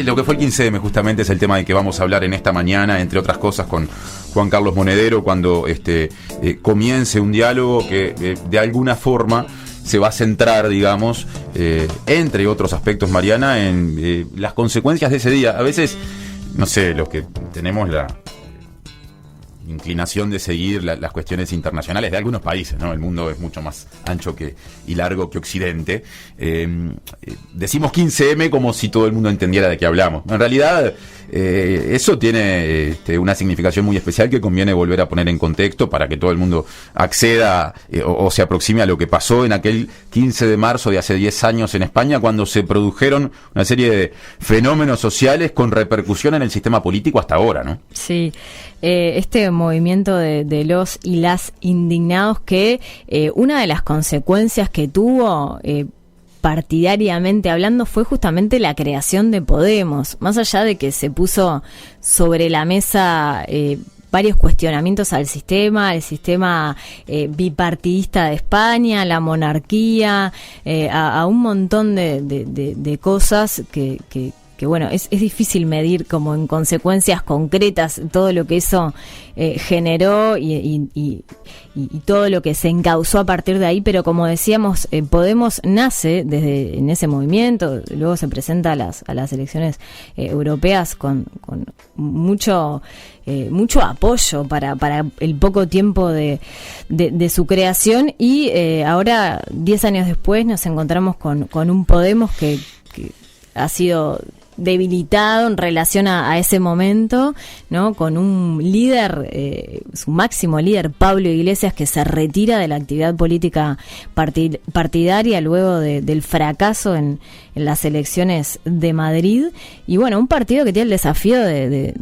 lo que fue el 15M justamente es el tema de que vamos a hablar en esta mañana, entre otras cosas, con Juan Carlos Monedero, cuando comience un diálogo que de alguna forma se va a centrar, digamos, entre otros aspectos, Mariana, en las consecuencias de ese día. A veces, no sé, los que tenemos la inclinación de seguir las cuestiones internacionales de algunos países, ¿no? El mundo es mucho más ancho y largo que Occidente. Decimos 15M como si todo el mundo entendiera de qué hablamos. En realidad, eso tiene una significación muy especial que conviene volver a poner en contexto para que todo el mundo acceda o se aproxime a lo que pasó en aquel 15 de marzo de hace 10 años en España, cuando se produjeron una serie de fenómenos sociales con repercusión en el sistema político hasta ahora, ¿no? Sí, este movimiento de los y las indignados que una de las consecuencias que tuvo partidariamente hablando fue justamente la creación de Podemos, más allá de que se puso sobre la mesa varios cuestionamientos al sistema bipartidista de España, la monarquía, a un montón de cosas que bueno, es difícil medir como en consecuencias concretas todo lo que eso generó y todo lo que se encauzó a partir de ahí, pero como decíamos, Podemos nace desde en ese movimiento, luego se presenta a las elecciones europeas con mucho apoyo para el poco tiempo de su creación y ahora, 10 años después, nos encontramos con un Podemos que ha sido debilitado en relación a ese momento, ¿no? Con un líder, su máximo líder, Pablo Iglesias, que se retira de la actividad política partidaria luego del fracaso en las elecciones de Madrid. Y bueno, un partido que tiene el desafío de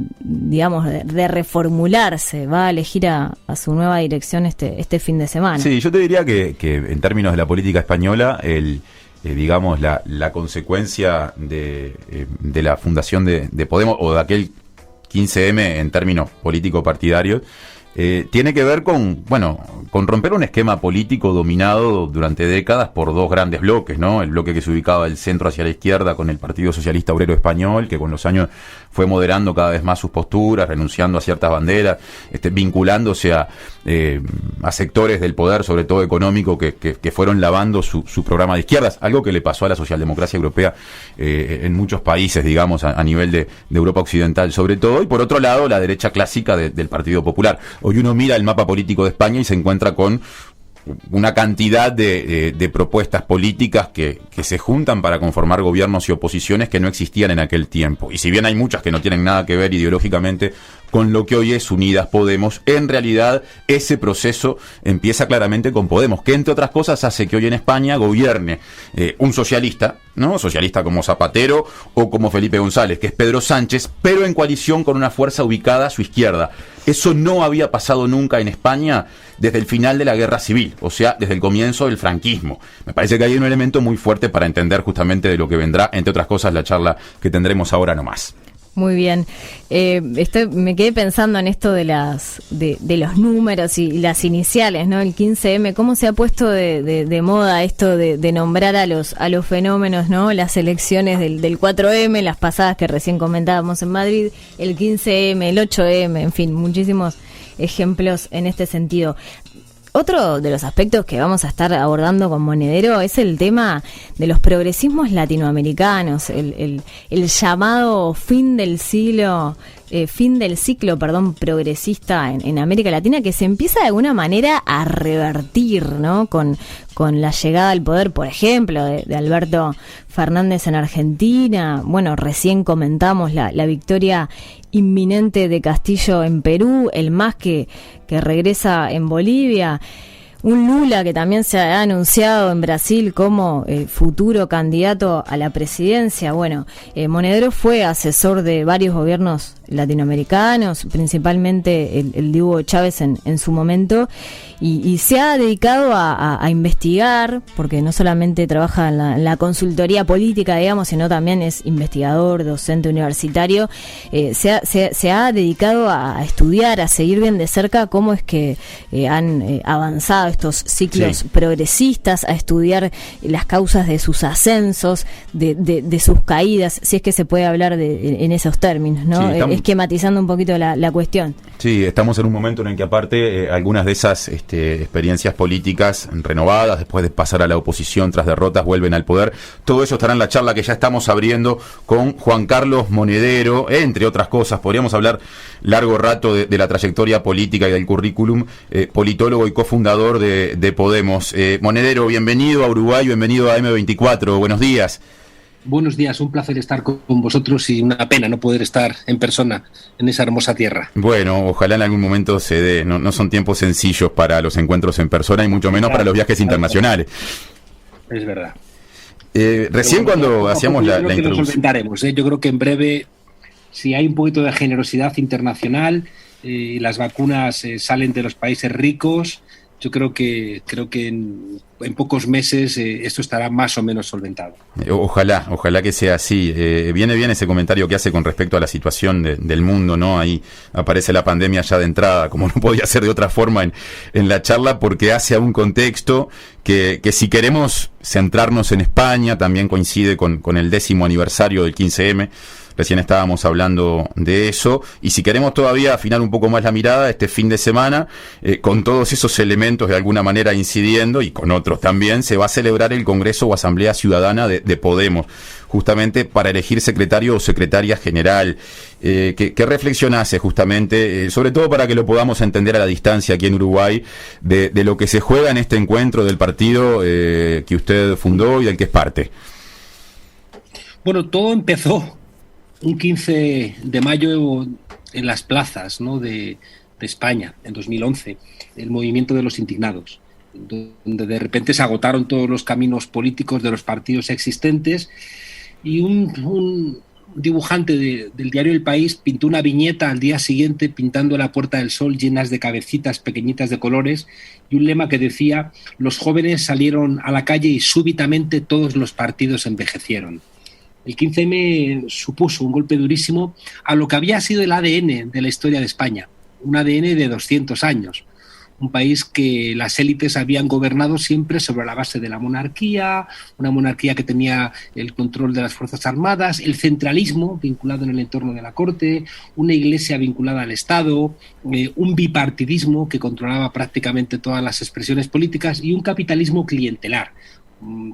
reformularse, va a elegir a su nueva dirección este fin de semana. Sí, yo te diría que en términos de la política española, digamos, la consecuencia de la fundación de Podemos o de aquel 15M en términos político-partidarios, tiene que ver con romper un esquema político dominado durante décadas por dos grandes bloques, ¿no? El bloque que se ubicaba del centro hacia la izquierda con el Partido Socialista Obrero Español, que con los años fue moderando cada vez más sus posturas, renunciando a ciertas banderas, vinculándose a sectores del poder, sobre todo económico, que fueron lavando su programa de izquierdas, algo que le pasó a la socialdemocracia europea en muchos países, digamos, a nivel de Europa Occidental sobre todo, y por otro lado la derecha clásica del Partido Popular. Hoy uno mira el mapa político de España y se encuentra con una cantidad de propuestas políticas que se juntan para conformar gobiernos y oposiciones que no existían en aquel tiempo. Y si bien hay muchas que no tienen nada que ver ideológicamente con lo que hoy es Unidas Podemos, en realidad ese proceso empieza claramente con Podemos, que entre otras cosas hace que hoy en España gobierne un socialista, ¿no? Socialista como Zapatero o como Felipe González, que es Pedro Sánchez, pero en coalición con una fuerza ubicada a su izquierda. Eso no había pasado nunca en España desde el final de la Guerra Civil, o sea, desde el comienzo del franquismo. Me parece que hay un elemento muy fuerte para entender justamente de lo que vendrá, entre otras cosas, la charla que tendremos ahora nomás. Muy bien. Me quedé pensando en esto de los números y las iniciales, ¿no? El 15M, ¿cómo se ha puesto de moda esto de nombrar a los fenómenos, ¿no? Las elecciones del 4M, las pasadas que recién comentábamos en Madrid, el 15M, el 8M, en fin, muchísimos ejemplos en este sentido. Otro de los aspectos que vamos a estar abordando con Monedero es el tema de los progresismos latinoamericanos, el llamado fin del ciclo progresista en América Latina, que se empieza de alguna manera a revertir, ¿no? Con la llegada al poder, por ejemplo, de Alberto Fernández en Argentina. Bueno, recién comentamos la victoria inminente de Castillo en Perú, el MAS que regresa en Bolivia. Un Lula que también se ha anunciado en Brasil como futuro candidato a la presidencia. Bueno, Monedero fue asesor de varios gobiernos latinoamericanos, principalmente el de Hugo Chávez en su momento. y se ha dedicado a investigar, porque no solamente trabaja en la consultoría política, digamos, sino también es investigador, docente universitario. Se ha dedicado a estudiar, a seguir bien de cerca cómo es que han avanzado estos ciclos progresistas, a estudiar las causas de sus ascensos, de sus caídas, si es que se puede hablar en esos términos, ¿no? Esquematizando un poquito la cuestión. Sí, estamos en un momento en el que aparte algunas de esas experiencias políticas renovadas, después de pasar a la oposición tras derrotas, vuelven al poder. Todo eso estará en la charla que ya estamos abriendo con Juan Carlos Monedero, entre otras cosas. Podríamos hablar largo rato de la trayectoria política y del currículum, politólogo y cofundador de Podemos. Monedero, bienvenido a Uruguay, bienvenido a M24, buenos días. Buenos días, un placer estar con vosotros y una pena no poder estar en persona en esa hermosa tierra. Bueno, ojalá en algún momento se dé. No son tiempos sencillos para los encuentros en persona y mucho menos para los viajes internacionales. Es verdad. Recién cuando hacíamos la introducción... Lo solventaremos, Yo creo que en breve, si hay un poquito de generosidad internacional y las vacunas salen de los países ricos, yo creo que en pocos meses esto estará más o menos solventado. Ojalá que sea así. Viene bien ese comentario que hace con respecto a la situación del mundo, ¿no? Ahí aparece la pandemia ya de entrada, como no podía ser de otra forma en la charla, porque hace a un contexto que si queremos centrarnos en España, también coincide con el 10º aniversario del 15M. Recién estábamos hablando de eso, y si queremos todavía afinar un poco más la mirada, este fin de semana, con todos esos elementos de alguna manera incidiendo, y con otros también, se va a celebrar el Congreso o Asamblea Ciudadana de Podemos, justamente para elegir secretario o secretaria general. ¿Qué reflexión hace justamente, sobre todo para que lo podamos entender a la distancia aquí en Uruguay, de lo que se juega en este encuentro del partido que usted fundó y del que es parte? Bueno, todo empezó un 15 de mayo en las plazas, ¿no?, de España, en 2011, el movimiento de los indignados, donde de repente se agotaron todos los caminos políticos de los partidos existentes y un dibujante del diario El País pintó una viñeta al día siguiente pintando la Puerta del Sol llenas de cabecitas pequeñitas de colores y un lema que decía: los jóvenes salieron a la calle y súbitamente todos los partidos envejecieron. El 15M supuso un golpe durísimo a lo que había sido el ADN de la historia de España, un ADN de 200 años, un país que las élites habían gobernado siempre sobre la base de la monarquía, una monarquía que tenía el control de las Fuerzas Armadas, el centralismo vinculado en el entorno de la corte, una iglesia vinculada al Estado, un bipartidismo que controlaba prácticamente todas las expresiones políticas y un capitalismo clientelar,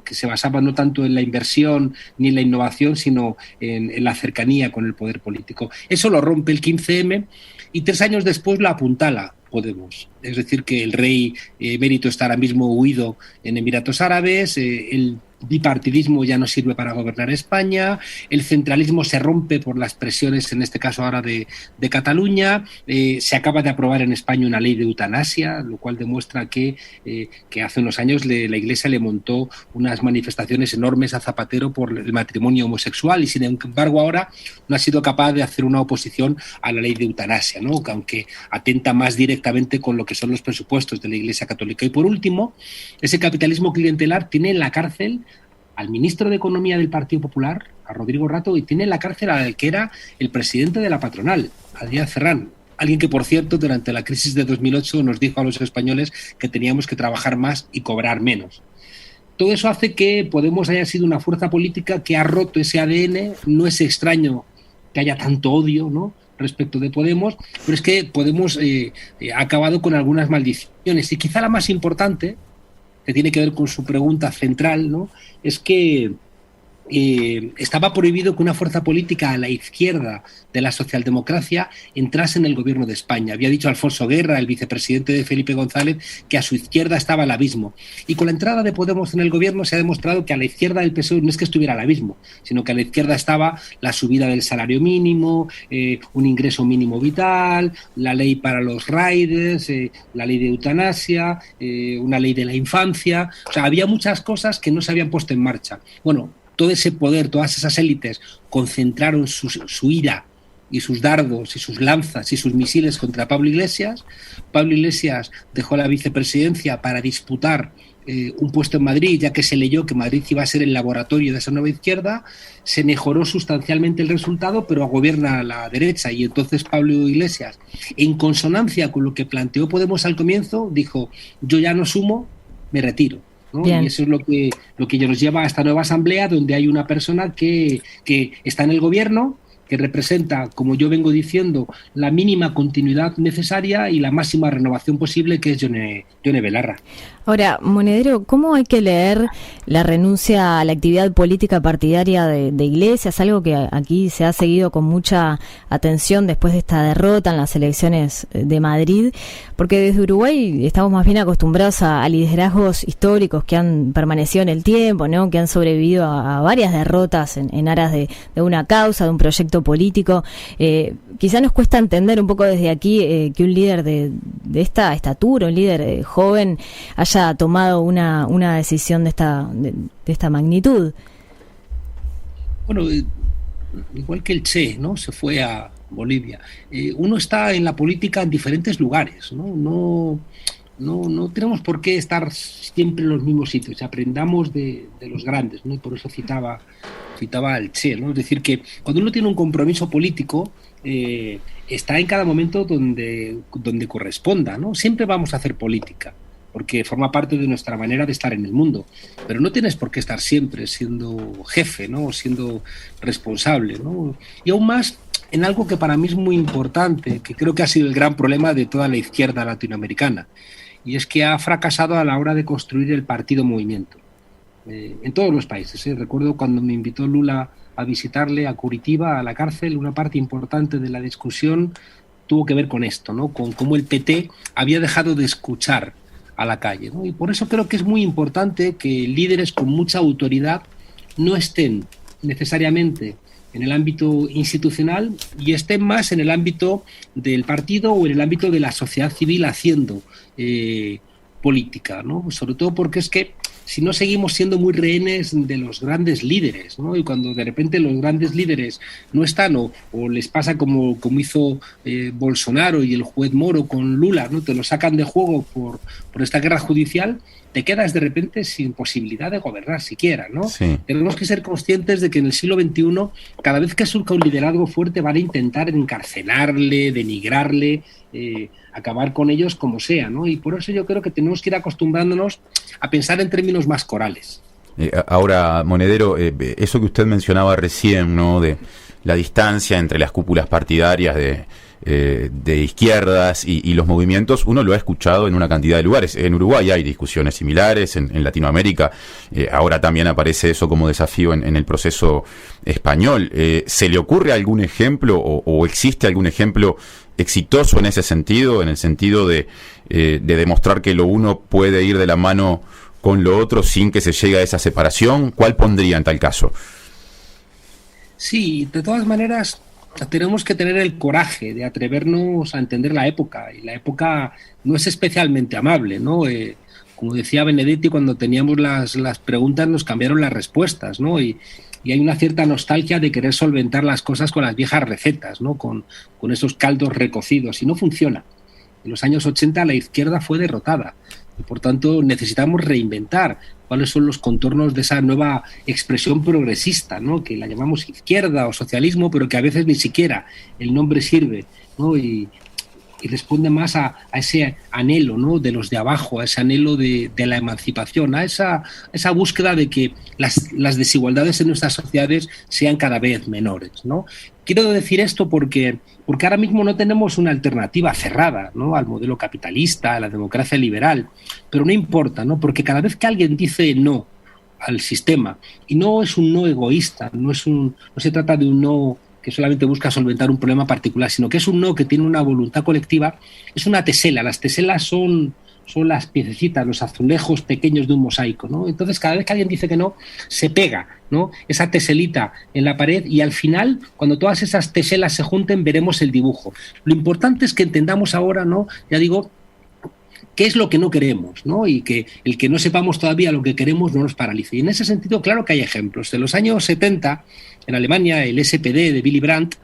que se basaba no tanto en la inversión ni en la innovación, sino en la cercanía con el poder político. Eso lo rompe el 15M y 3 años después lo apuntala Podemos. Es decir, que el rey emérito está ahora mismo huido en Emiratos Árabes, el bipartidismo ya no sirve para gobernar España, el centralismo se rompe por las presiones, en este caso ahora de Cataluña, se acaba de aprobar en España una ley de eutanasia, lo cual demuestra que hace unos años la Iglesia le montó unas manifestaciones enormes a Zapatero por el matrimonio homosexual y sin embargo ahora no ha sido capaz de hacer una oposición a la ley de eutanasia, ¿no?, que aunque atenta más directamente con lo que son los presupuestos de la Iglesia Católica. Y por último, ese capitalismo clientelar tiene en la cárcel al ministro de Economía del Partido Popular, a Rodrigo Rato, y tiene en la cárcel al que era el presidente de la patronal, a Díaz Ferrán, alguien que, por cierto, durante la crisis de 2008 nos dijo a los españoles que teníamos que trabajar más y cobrar menos. Todo eso hace que Podemos haya sido una fuerza política que ha roto ese ADN. No es extraño que haya tanto odio, ¿no?, respecto de Podemos, pero es que Podemos ha acabado con algunas maldiciones y quizá la más importante, que tiene que ver con su pregunta central, ¿no?, es que estaba prohibido que una fuerza política a la izquierda de la socialdemocracia entrase en el gobierno de España. Había dicho Alfonso Guerra, el vicepresidente de Felipe González, que a su izquierda estaba el abismo. Y con la entrada de Podemos en el gobierno se ha demostrado que a la izquierda del PSOE no es que estuviera el abismo, sino que a la izquierda estaba la subida del salario mínimo, un ingreso mínimo vital, la ley para los riders, la ley de eutanasia, una ley de la infancia. O sea, había muchas cosas que no se habían puesto en marcha. Bueno, todo ese poder, todas esas élites concentraron su ira y sus dardos y sus lanzas y sus misiles contra Pablo Iglesias. Pablo Iglesias dejó la vicepresidencia para disputar un puesto en Madrid, ya que se leyó que Madrid iba a ser el laboratorio de esa nueva izquierda. Se mejoró sustancialmente el resultado, pero gobierna la derecha, y entonces Pablo Iglesias, en consonancia con lo que planteó Podemos al comienzo, dijo: yo ya no sumo, me retiro, ¿no? Y eso es lo que nos lleva a esta nueva asamblea, donde hay una persona que está en el gobierno, que representa, como yo vengo diciendo, la mínima continuidad necesaria y la máxima renovación posible, que es Yone Belarra. Ahora, Monedero, ¿cómo hay que leer la renuncia a la actividad política partidaria de Iglesias? Algo que aquí se ha seguido con mucha atención después de esta derrota en las elecciones de Madrid, porque desde Uruguay estamos más bien acostumbrados a liderazgos históricos que han permanecido en el tiempo, ¿no? Que han sobrevivido a varias derrotas en aras de una causa, de un proyecto político. Quizá nos cuesta entender un poco desde aquí que un líder de esta estatura, un líder joven, haya tomado una decisión de esta magnitud. Bueno, igual que el Che, ¿no? Se fue a Bolivia. Uno está en la política en diferentes lugares, ¿no? No tenemos por qué estar siempre en los mismos sitios. Aprendamos de los grandes, ¿no? Y por eso citaba al Che, ¿no? Es decir, que cuando uno tiene un compromiso político, está en cada momento donde corresponda, ¿no? Siempre vamos a hacer política, porque forma parte de nuestra manera de estar en el mundo, pero no tienes por qué estar siempre siendo jefe, ¿no? Siendo responsable, ¿no? Y aún más en algo que para mí es muy importante, que creo que ha sido el gran problema de toda la izquierda latinoamericana, y es que ha fracasado a la hora de construir el partido movimiento. En todos los países, Recuerdo cuando me invitó Lula a visitarle a Curitiba, a la cárcel, una parte importante de la discusión tuvo que ver con esto, ¿no? Con cómo el PT había dejado de escuchar a la calle, ¿no? Y por eso creo que es muy importante que líderes con mucha autoridad no estén necesariamente en el ámbito institucional y estén más en el ámbito del partido o en el ámbito de la sociedad civil haciendo política, ¿no? Sobre todo porque es que si no seguimos siendo muy rehenes de los grandes líderes, ¿no? Y cuando de repente los grandes líderes no están o les pasa como hizo Bolsonaro y el juez Moro con Lula, ¿no? Te lo sacan de juego por esta guerra judicial, te quedas de repente sin posibilidad de gobernar siquiera, ¿no? Sí. Tenemos que ser conscientes de que en el siglo XXI, cada vez que surja un liderazgo fuerte, van a intentar encarcelarle, denigrarle, acabar con ellos como sea, ¿no? Y por eso yo creo que tenemos que ir acostumbrándonos a pensar en términos más corales. Ahora, Monedero, eso que usted mencionaba recién, ¿no? De la distancia entre las cúpulas partidarias de izquierdas y los movimientos, uno lo ha escuchado en una cantidad de lugares. En Uruguay hay discusiones similares, en Latinoamérica ahora también aparece eso como desafío en el proceso español. ¿Se le ocurre algún ejemplo o existe algún ejemplo exitoso en ese sentido, en el sentido de demostrar que lo uno puede ir de la mano con lo otro sin que se llegue a esa separación? ¿Cuál pondría en tal caso? Sí, de todas maneras tenemos que tener el coraje de atrevernos a entender la época, y la época no es especialmente amable, ¿no? Como decía Benedetti, cuando teníamos las preguntas nos cambiaron las respuestas, ¿no? Y hay una cierta nostalgia de querer solventar las cosas con las viejas recetas, ¿no? Con esos caldos recocidos, y no funciona. En los años 80 la izquierda fue derrotada y por tanto necesitamos reinventar cuáles son los contornos de esa nueva expresión progresista, ¿no? Que la llamamos izquierda o socialismo, pero que a veces ni siquiera el nombre sirve, ¿no? Y responde más a ese anhelo, ¿no? De los de abajo, a ese anhelo de la emancipación, a esa búsqueda de que las desigualdades en nuestras sociedades sean cada vez menores, ¿no? Quiero decir esto porque ahora mismo no tenemos una alternativa cerrada, ¿no? Al modelo capitalista, a la democracia liberal, pero no importa, ¿no? Porque cada vez que alguien dice no al sistema, y no es un no egoísta, no se trata de un no que solamente busca solventar un problema particular, sino que es un no que tiene una voluntad colectiva, es una tesela. Las teselas son las piececitas, los azulejos pequeños de un mosaico, ¿no? Entonces, cada vez que alguien dice que no, se pega, ¿no? Esa teselita en la pared, y al final, cuando todas esas teselas se junten, veremos el dibujo. Lo importante es que entendamos ahora, ¿no? Ya digo, qué es lo que no queremos, ¿no? Y que el que no sepamos todavía lo que queremos no nos paralice. Y en ese sentido, claro que hay ejemplos. En los años 70, en Alemania, el SPD de Willy Brandt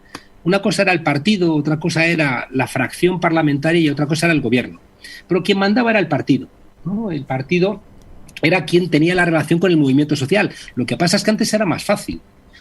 Una cosa era el partido, otra cosa era la fracción parlamentaria y otra cosa era el gobierno. Pero quien mandaba era el partido, ¿no? El partido era quien tenía la relación con el movimiento social. Lo que pasa es que antes era más fácil,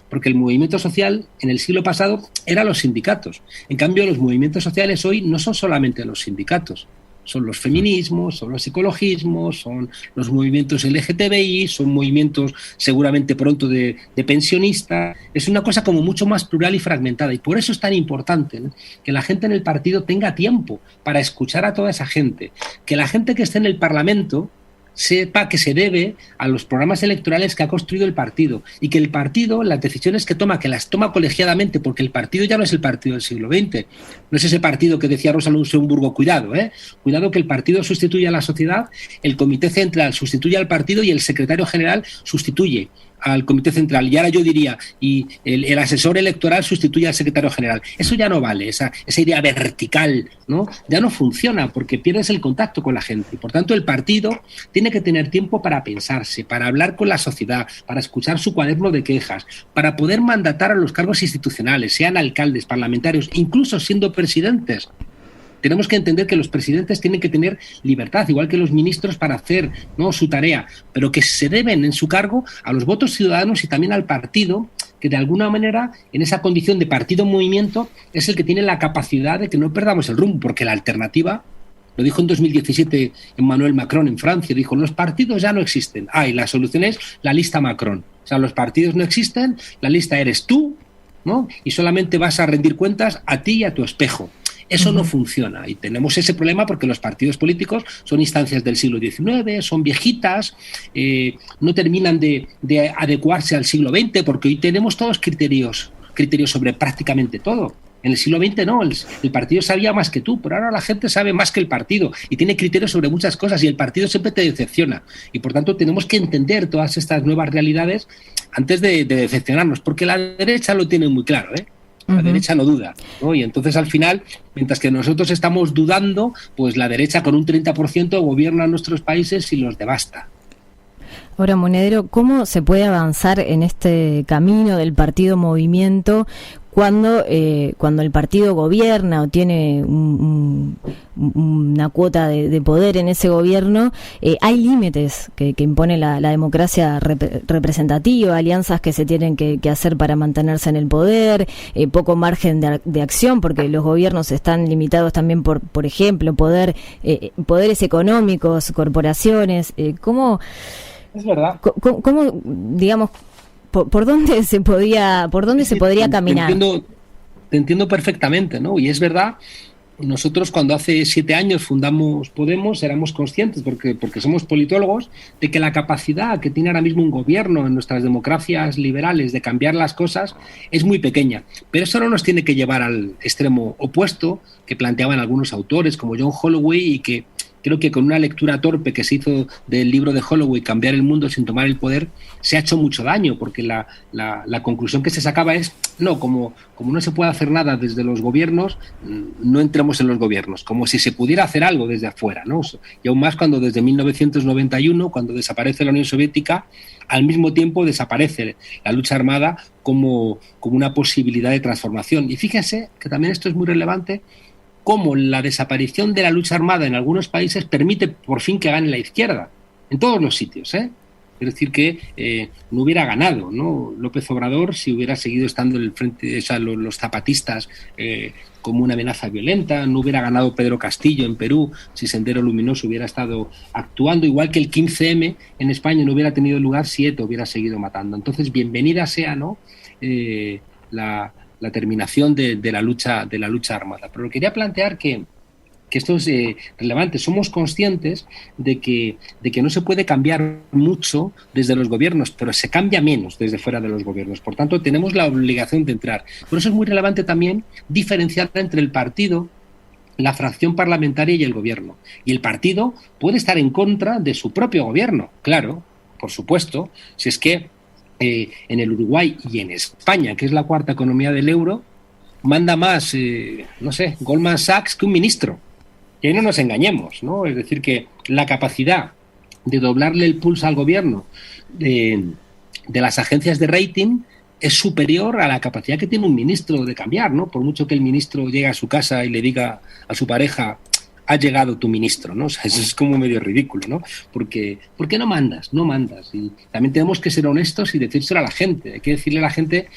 porque el movimiento social en el siglo pasado eran los sindicatos. En cambio, los movimientos sociales hoy no son solamente los sindicatos. Son los feminismos, son los ecologismos, son los movimientos LGTBI, son movimientos seguramente pronto de pensionistas. Es una cosa como mucho más plural y fragmentada. Y por eso es tan importante, ¿no?, que la gente en el partido tenga tiempo para escuchar a toda esa gente. Que la gente que esté en el Parlamento sepa que se debe a los programas electorales que ha construido el partido, y que el partido, las decisiones que toma, que las toma colegiadamente, porque el partido ya no es el partido del siglo XX, no es ese partido que decía Rosa Luxemburgo, cuidado, cuidado, que el partido sustituye a la sociedad, el comité central sustituye al partido y el secretario general sustituye al comité central. Y ahora yo diría, y el asesor electoral sustituye al secretario general. Eso ya no vale, esa idea vertical, ¿no?, ya no funciona, porque pierdes el contacto con la gente. Y por tanto el partido tiene que tener tiempo para pensarse, para hablar con la sociedad, para escuchar su cuaderno de quejas, para poder mandatar a los cargos institucionales, sean alcaldes, parlamentarios, incluso siendo presidentes. Tenemos que entender que los presidentes tienen que tener libertad, igual que los ministros, para hacer, ¿no?, su tarea, pero que se deben en su cargo a los votos ciudadanos y también al partido, que de alguna manera, en esa condición de partido-movimiento, es el que tiene la capacidad de que no perdamos el rumbo, porque la alternativa, lo dijo en 2017 Emmanuel Macron en Francia, dijo, los partidos ya no existen. Y la solución es la lista Macron. O sea, los partidos no existen, la lista eres tú, ¿no?, y solamente vas a rendir cuentas a ti y a tu espejo. Eso no funciona, y tenemos ese problema porque los partidos políticos son instancias del siglo XIX, son viejitas, no terminan de adecuarse al siglo XX, porque hoy tenemos todos criterios sobre prácticamente todo. En el siglo XX no, el partido sabía más que tú, pero ahora la gente sabe más que el partido y tiene criterios sobre muchas cosas, y el partido siempre te decepciona. Y por tanto tenemos que entender todas estas nuevas realidades antes de decepcionarnos, porque la derecha lo tiene muy claro, La derecha no duda, ¿no? Y entonces al final, mientras que nosotros estamos dudando, pues la derecha con un 30% gobierna nuestros países y los devasta. Ahora, Monedero, ¿cómo se puede avanzar en este camino del partido movimiento cuando el partido gobierna o tiene una cuota de poder en ese gobierno? Hay límites que impone la democracia representativa, alianzas que se tienen que hacer para mantenerse en el poder, poco margen de acción, porque los gobiernos están limitados también por ejemplo, poderes económicos, corporaciones. ¿Cómo? Es verdad. ¿Cómo, digamos, por dónde se podría caminar? Te entiendo perfectamente, ¿no? Y es verdad, nosotros cuando hace 7 años fundamos Podemos éramos conscientes, porque somos politólogos, de que la capacidad que tiene ahora mismo un gobierno en nuestras democracias liberales de cambiar las cosas es muy pequeña. Pero eso no nos tiene que llevar al extremo opuesto que planteaban algunos autores como John Holloway, y que creo que con una lectura torpe que se hizo del libro de Holloway, Cambiar el mundo sin tomar el poder, se ha hecho mucho daño, porque la conclusión que se sacaba es, no, como no se puede hacer nada desde los gobiernos, no entremos en los gobiernos, como si se pudiera hacer algo desde afuera, ¿no? Y aún más cuando desde 1991, cuando desaparece la Unión Soviética, al mismo tiempo desaparece la lucha armada como una posibilidad de transformación. Y fíjense que también esto es muy relevante, cómo la desaparición de la lucha armada en algunos países permite por fin que gane la izquierda, en todos los sitios, Es decir, que no hubiera ganado, ¿no?, López Obrador si hubiera seguido estando en el frente, o sea, los zapatistas como una amenaza violenta, no hubiera ganado Pedro Castillo en Perú si Sendero Luminoso hubiera estado actuando, igual que el 15M en España no hubiera tenido lugar si ETA hubiera seguido matando. Entonces, bienvenida sea, ¿no?, la terminación de la lucha armada. Pero quería plantear que esto es relevante. Somos conscientes de que no se puede cambiar mucho desde los gobiernos, pero se cambia menos desde fuera de los gobiernos. Por tanto, tenemos la obligación de entrar. Por eso es muy relevante también diferenciar entre el partido, la fracción parlamentaria y el gobierno. Y el partido puede estar en contra de su propio gobierno, claro, por supuesto, si es que en el Uruguay y en España, que es la cuarta economía del euro, manda más, Goldman Sachs que un ministro. Y ahí no nos engañemos, ¿no? Es decir, que la capacidad de doblarle el pulso al gobierno de las agencias de rating es superior a la capacidad que tiene un ministro de cambiar, ¿no? Por mucho que el ministro llegue a su casa y le diga a su pareja, ha llegado tu ministro, ¿no? O sea, eso es como medio ridículo, ¿no? Porque no mandas, no mandas. Y también tenemos que ser honestos y decírselo a la gente. Hay que decirle a la gente,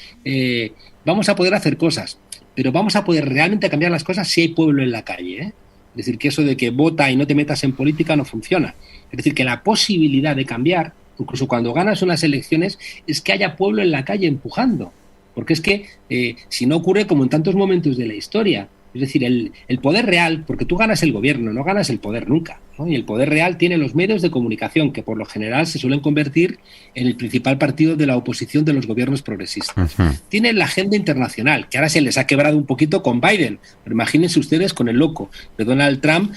vamos a poder hacer cosas, pero vamos a poder realmente cambiar las cosas si hay pueblo en la calle, ¿eh? Es decir, que eso de que vota y no te metas en política no funciona. Es decir, que la posibilidad de cambiar, incluso cuando ganas unas elecciones, es que haya pueblo en la calle empujando. Porque es que si no ocurre como en tantos momentos de la historia, es decir, el poder real, porque tú ganas el gobierno, no ganas el poder nunca, ¿no? Y el poder real tiene los medios de comunicación, que por lo general se suelen convertir en el principal partido de la oposición de los gobiernos progresistas. Uh-huh. Tiene la agenda internacional, que ahora se les ha quebrado un poquito con Biden, pero imagínense ustedes con el loco de Donald Trump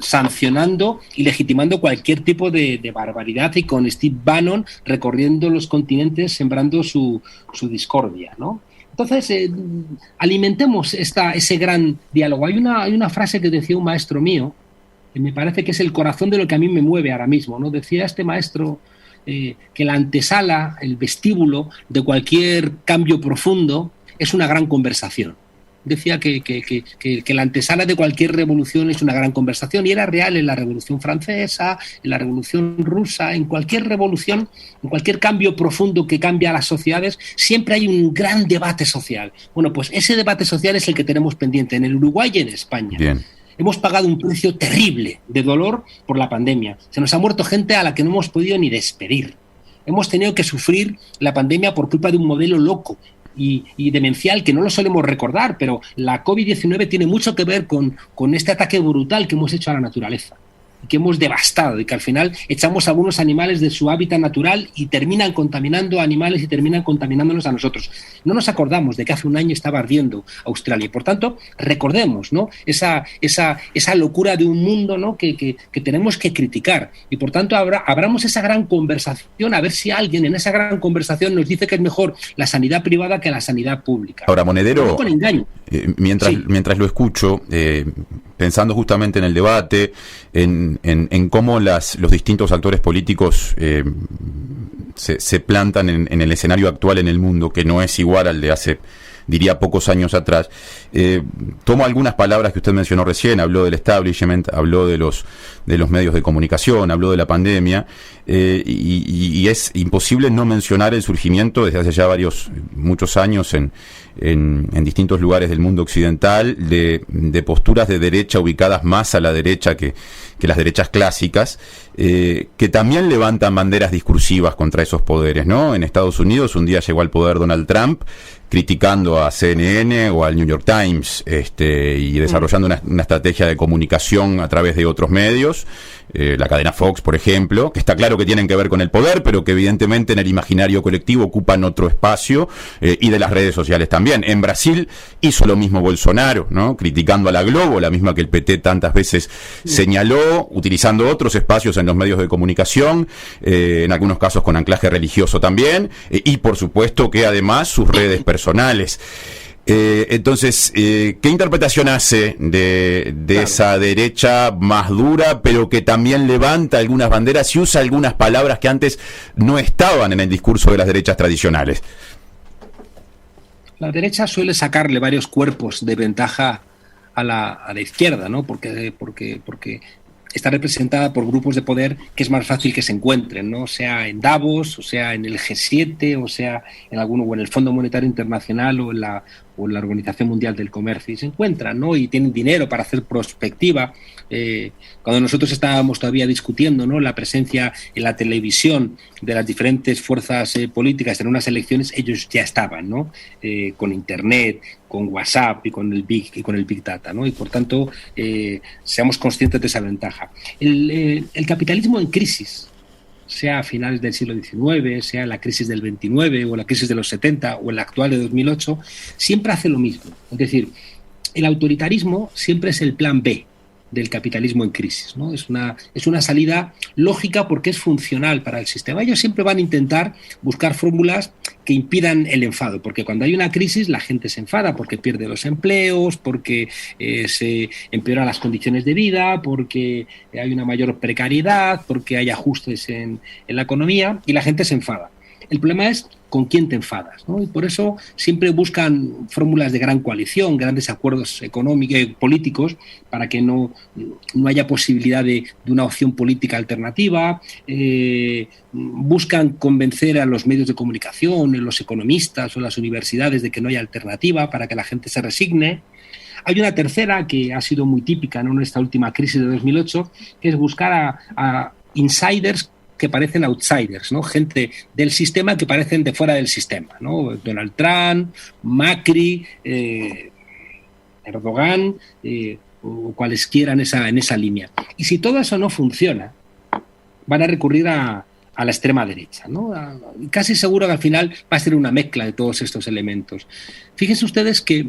sancionando y legitimando cualquier tipo de barbaridad, y con Steve Bannon recorriendo los continentes sembrando su discordia, ¿no? Entonces, alimentemos ese gran diálogo. Hay una frase que decía un maestro mío, que me parece que es el corazón de lo que a mí me mueve ahora mismo, ¿no? Decía este maestro que la antesala, el vestíbulo de cualquier cambio profundo es una gran conversación. Decía que la antesala de cualquier revolución es una gran conversación, y era real en la Revolución Francesa, en la Revolución Rusa, en cualquier revolución, en cualquier cambio profundo que cambia a las sociedades, siempre hay un gran debate social. Bueno, pues ese debate social es el que tenemos pendiente en el Uruguay y en España. Bien. Hemos pagado un precio terrible de dolor por la pandemia. Se nos ha muerto gente a la que no hemos podido ni despedir. Hemos tenido que sufrir la pandemia por culpa de un modelo loco y demencial que no lo solemos recordar, pero la COVID-19 tiene mucho que ver con este ataque brutal que hemos hecho a la naturaleza, que hemos devastado, y que al final echamos a algunos animales de su hábitat natural y terminan contaminando animales y terminan contaminándonos a nosotros. No nos acordamos de que hace un año estaba ardiendo Australia, y por tanto recordemos, ¿no?, esa locura de un mundo, ¿no?, que tenemos que criticar, y por tanto abramos esa gran conversación, a ver si alguien en esa gran conversación nos dice que es mejor la sanidad privada que la sanidad pública. Ahora, Monedero, no con engaño. Mientras lo escucho, pensando justamente en el debate, en cómo los distintos actores políticos se plantan en el escenario actual en el mundo, que no es igual al de hace, diría, pocos años atrás, tomo algunas palabras que usted mencionó recién. Habló del establishment, habló de los medios de comunicación, habló de la pandemia, y es imposible no mencionar el surgimiento desde hace ya muchos años en distintos lugares del mundo occidental de posturas de derecha ubicadas más a la derecha que las derechas clásicas, que también levantan banderas discursivas contra esos poderes, ¿no? En Estados Unidos un día llegó al poder Donald Trump criticando a CNN o al New York Times, y desarrollando una estrategia de comunicación a través de otros medios, la cadena Fox, por ejemplo, que está claro que tienen que ver con el poder, pero que evidentemente en el imaginario colectivo ocupan otro espacio, y de las redes sociales también. En Brasil hizo lo mismo Bolsonaro, ¿no?, criticando a la Globo, la misma que el PT tantas veces señaló, utilizando otros espacios en los medios de comunicación, en algunos casos con anclaje religioso también, y por supuesto que además sus redes personales. Entonces, ¿qué interpretación hace de esa derecha más dura, pero que también levanta algunas banderas y usa algunas palabras que antes no estaban en el discurso de las derechas tradicionales? La derecha suele sacarle varios cuerpos de ventaja a la izquierda, ¿no? Porque está representada por grupos de poder que es más fácil que se encuentren, ¿no? Sea en Davos, o sea en el G7, o sea en o en el Fondo Monetario Internacional, o en la Organización Mundial del Comercio, y se encuentran, ¿no?, y tienen dinero para hacer prospectiva. Cuando nosotros estábamos todavía discutiendo, ¿no?, la presencia en la televisión de las diferentes fuerzas políticas en unas elecciones, ellos ya estaban, ¿no?, con Internet, con WhatsApp y con el Big Data, ¿no? Y por tanto, seamos conscientes de esa ventaja. El capitalismo en crisis, sea a finales del siglo XIX, sea en la crisis del 29 o la crisis de los 70 o en la actual de 2008, siempre hace lo mismo. Es decir, el autoritarismo siempre es el plan B del capitalismo en crisis, ¿no? Es una salida lógica porque es funcional para el sistema. Ellos siempre van a intentar buscar fórmulas que impidan el enfado, porque cuando hay una crisis la gente se enfada porque pierde los empleos, porque se empeoran las condiciones de vida, porque hay una mayor precariedad, porque hay ajustes en la economía, y la gente se enfada. El problema es con quién te enfadas, ¿no? Y por eso siempre buscan fórmulas de gran coalición, grandes acuerdos económicos, políticos, para que no haya posibilidad de una opción política alternativa. Buscan convencer a los medios de comunicación, a los economistas o las universidades de que no haya alternativa para que la gente se resigne. Hay una tercera que ha sido muy típica, ¿no?, en esta última crisis de 2008, que es buscar a insiders que parecen outsiders, ¿no? Gente del sistema que parecen de fuera del sistema, ¿no? Donald Trump, Macri, Erdogan, o cualesquiera en esa línea. Y si todo eso no funciona, van a recurrir a la extrema derecha, ¿no? Casi seguro que al final va a ser una mezcla de todos estos elementos. Fíjense ustedes que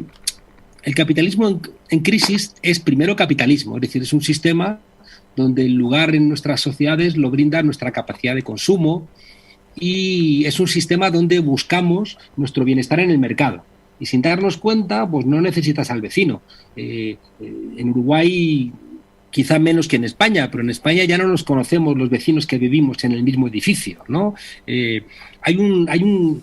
el capitalismo en crisis es primero capitalismo, es decir, es un sistema donde el lugar en nuestras sociedades lo brinda nuestra capacidad de consumo, y es un sistema donde buscamos nuestro bienestar en el mercado. Y sin darnos cuenta, pues no necesitas al vecino. En Uruguay quizá menos que en España, pero en España ya no nos conocemos los vecinos que vivimos en el mismo edificio, ¿no? Hay un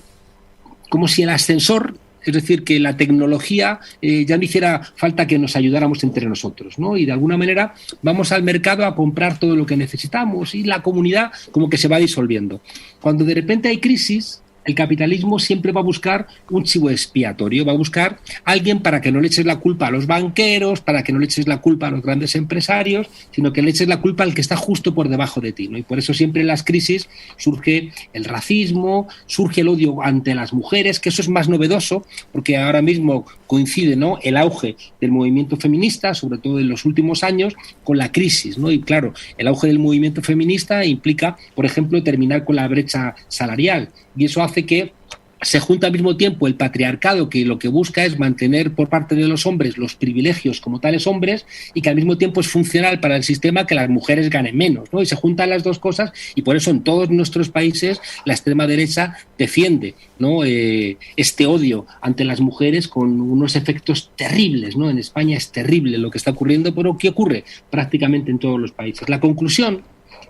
como si el ascensor, es decir, que la tecnología ya no hiciera falta que nos ayudáramos entre nosotros, ¿no? Y de alguna manera vamos al mercado a comprar todo lo que necesitamos y la comunidad como que se va disolviendo. Cuando de repente hay crisis, el capitalismo siempre va a buscar un chivo expiatorio, va a buscar alguien para que no le eches la culpa a los banqueros, para que no le eches la culpa a los grandes empresarios, sino que le eches la culpa al que está justo por debajo de ti, ¿no? Y por eso siempre en las crisis surge el racismo, surge el odio ante las mujeres, que eso es más novedoso, porque ahora mismo coincide, ¿no?, el auge del movimiento feminista, sobre todo en los últimos años, con la crisis, ¿no? Y claro, el auge del movimiento feminista implica, por ejemplo, terminar con la brecha salarial, y eso hace que se junta al mismo tiempo el patriarcado, que lo que busca es mantener por parte de los hombres los privilegios como tales hombres, y que al mismo tiempo es funcional para el sistema que las mujeres ganen menos, ¿no? Y se juntan las dos cosas, y por eso en todos nuestros países la extrema derecha defiende, ¿no?, este odio ante las mujeres con unos efectos terribles, ¿no? En España es terrible lo que está ocurriendo, pero ¿qué ocurre prácticamente en todos los países? La conclusión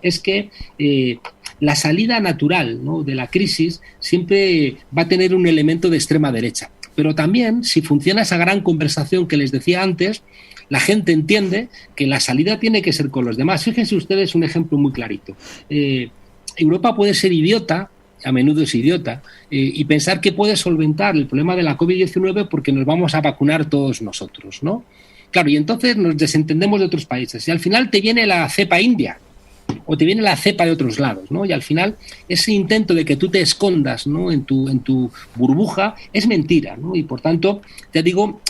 es que la salida natural, ¿no?, de la crisis siempre va a tener un elemento de extrema derecha. Pero también, si funciona esa gran conversación que les decía antes, la gente entiende que la salida tiene que ser con los demás. Fíjense ustedes un ejemplo muy clarito. Europa puede ser idiota, a menudo es idiota, y pensar que puede solventar el problema de la COVID-19 porque nos vamos a vacunar todos nosotros, ¿no? Claro, y entonces nos desentendemos de otros países. Y al final te viene la cepa india, o te viene la cepa de otros lados, ¿no? Y al final ese intento de que tú te escondas, ¿no?, en tu burbuja es mentira, ¿no? Y por tanto, te digo,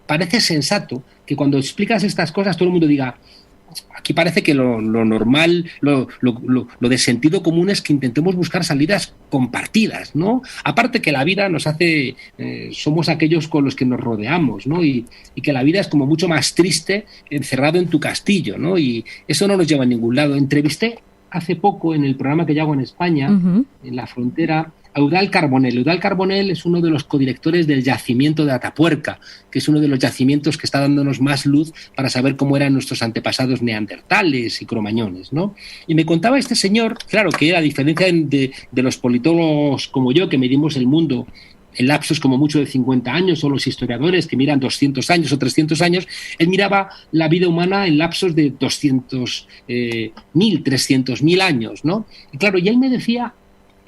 parece sensato que cuando explicas estas cosas todo el mundo diga, aquí parece que lo normal, lo de sentido común es que intentemos buscar salidas compartidas, ¿no? Aparte que la vida nos hace, somos aquellos con los que nos rodeamos, ¿no? Y que la vida es como mucho más triste encerrado en tu castillo, ¿no? Y eso no nos lleva a ningún lado. Entrevisté hace poco en el programa que yo hago en España, en La Frontera, a Eudald Carbonell. Eudald Carbonell es uno de los codirectores del yacimiento de Atapuerca, que es uno de los yacimientos que está dándonos más luz para saber cómo eran nuestros antepasados neandertales y cromañones, ¿no? Y me contaba este señor, claro, que a diferencia de los politólogos como yo, que medimos el mundo en lapsos como mucho de 50 años, o los historiadores que miran 200 años o 300 años, él miraba la vida humana en lapsos de 200.000, 300.000 años, ¿no? Y claro, y él me decía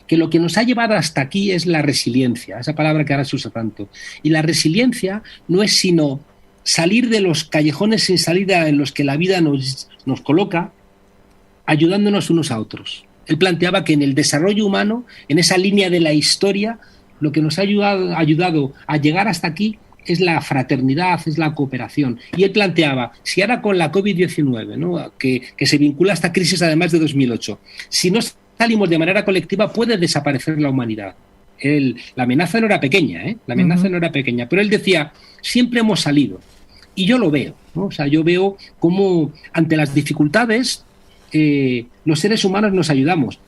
que lo que nos ha llevado hasta aquí es la resiliencia, esa palabra que ahora se usa tanto. Y la resiliencia no es sino salir de los callejones sin salida en los que la vida nos coloca, ayudándonos unos a otros. Él planteaba que en el desarrollo humano, en esa línea de la historia, lo que nos ha ayudado a llegar hasta aquí es la fraternidad, es la cooperación. Y él planteaba, si ahora con la COVID-19, ¿no?, que se vincula a esta crisis además de 2008, si no salimos de manera colectiva, puede desaparecer la humanidad. La amenaza no era pequeña, la amenaza no era pequeña, pero él decía, siempre hemos salido. Y yo lo veo, ¿no? O sea, yo veo cómo ante las dificultades los seres humanos nos ayudamos.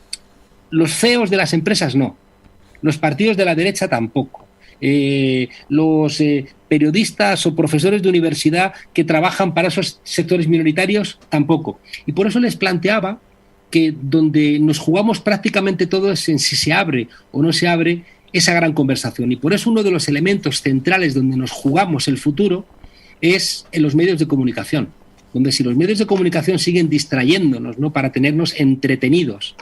Los CEOs de las empresas no. Los partidos de la derecha tampoco. Los periodistas o profesores de universidad que trabajan para esos sectores minoritarios tampoco. Y por eso les planteaba que donde nos jugamos prácticamente todo es en si se abre o no se abre esa gran conversación. Y por eso uno de los elementos centrales donde nos jugamos el futuro es en los medios de comunicación, donde si los medios de comunicación siguen distrayéndonos, ¿no?, para tenernos entretenidos,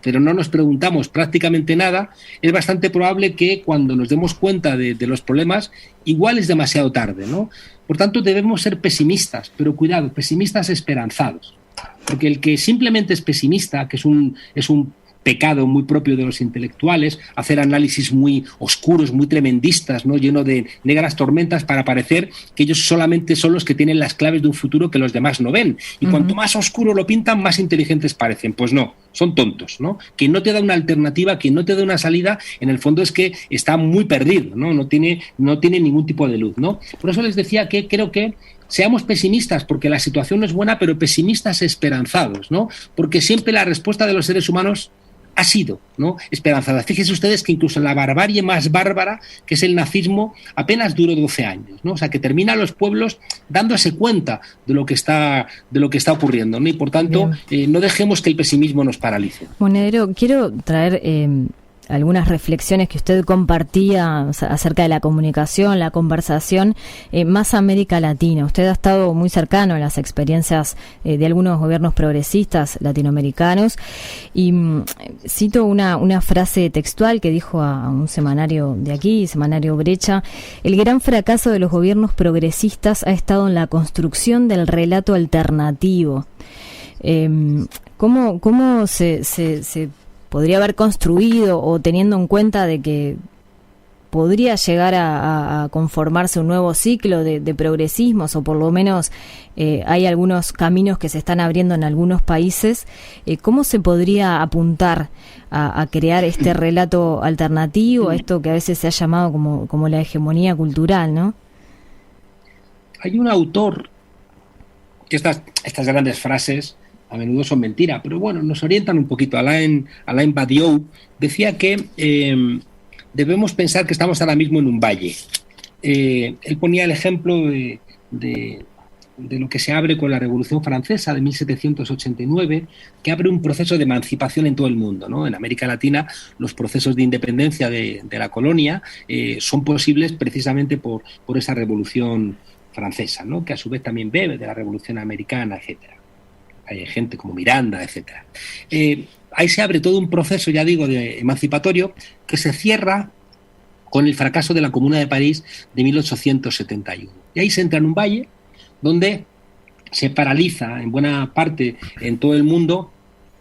pero no nos preguntamos prácticamente nada, es bastante probable que cuando nos demos cuenta de los problemas, igual es demasiado tarde, ¿no? Por tanto, debemos ser pesimistas, pero cuidado, pesimistas esperanzados. Porque el que simplemente es pesimista, que es un pecado muy propio de los intelectuales, hacer análisis muy oscuros, muy tremendistas, ¿no?, lleno de negras tormentas para parecer que ellos solamente son los que tienen las claves de un futuro que los demás no ven. Y cuanto más oscuro lo pintan, más inteligentes parecen. Pues no, son tontos, ¿no? Quien no te da una alternativa, quien no te da una salida, en el fondo es que está muy perdido, ¿no? No tiene ningún tipo de luz, ¿no? Por eso les decía que creo que seamos pesimistas, porque la situación no es buena, pero pesimistas esperanzados, ¿no? Porque siempre la respuesta de los seres humanos ha sido, ¿no?, esperanzada. Fíjense ustedes que incluso la barbarie más bárbara, que es el nazismo, apenas duró 12 años, ¿no? O sea, que termina los pueblos dándose cuenta de lo que está ocurriendo, ¿no? Y por tanto, no dejemos que el pesimismo nos paralice. Monedero, quiero traer algunas reflexiones que usted compartía acerca de la comunicación, la conversación, más América Latina. Usted ha estado muy cercano a las experiencias de algunos gobiernos progresistas latinoamericanos y cito una frase textual que dijo a un semanario de aquí, semanario Brecha: el gran fracaso de los gobiernos progresistas ha estado en la construcción del relato alternativo. ¿Cómo se podría haber construido, o teniendo en cuenta de que podría llegar a conformarse un nuevo ciclo de progresismos, o por lo menos hay algunos caminos que se están abriendo en algunos países? ¿Cómo se podría apuntar a crear este relato alternativo, a esto que a veces se ha llamado como la hegemonía cultural, ¿no? Hay un autor que estas grandes frases a menudo son mentira, pero bueno, nos orientan un poquito. Alain Badiou decía que debemos pensar que estamos ahora mismo en un valle. Él ponía el ejemplo de lo que se abre con la Revolución Francesa de 1789, que abre un proceso de emancipación en todo el mundo, ¿no? En América Latina, los procesos de independencia de la colonia son posibles precisamente por esa Revolución Francesa, ¿no?, que a su vez también bebe de la Revolución Americana, etcétera. Hay gente como Miranda, etcétera. Ahí se abre todo un proceso, ya digo, de emancipatorio, que se cierra con el fracaso de la Comuna de París de 1871. Y ahí se entra en un valle donde se paraliza en buena parte en todo el mundo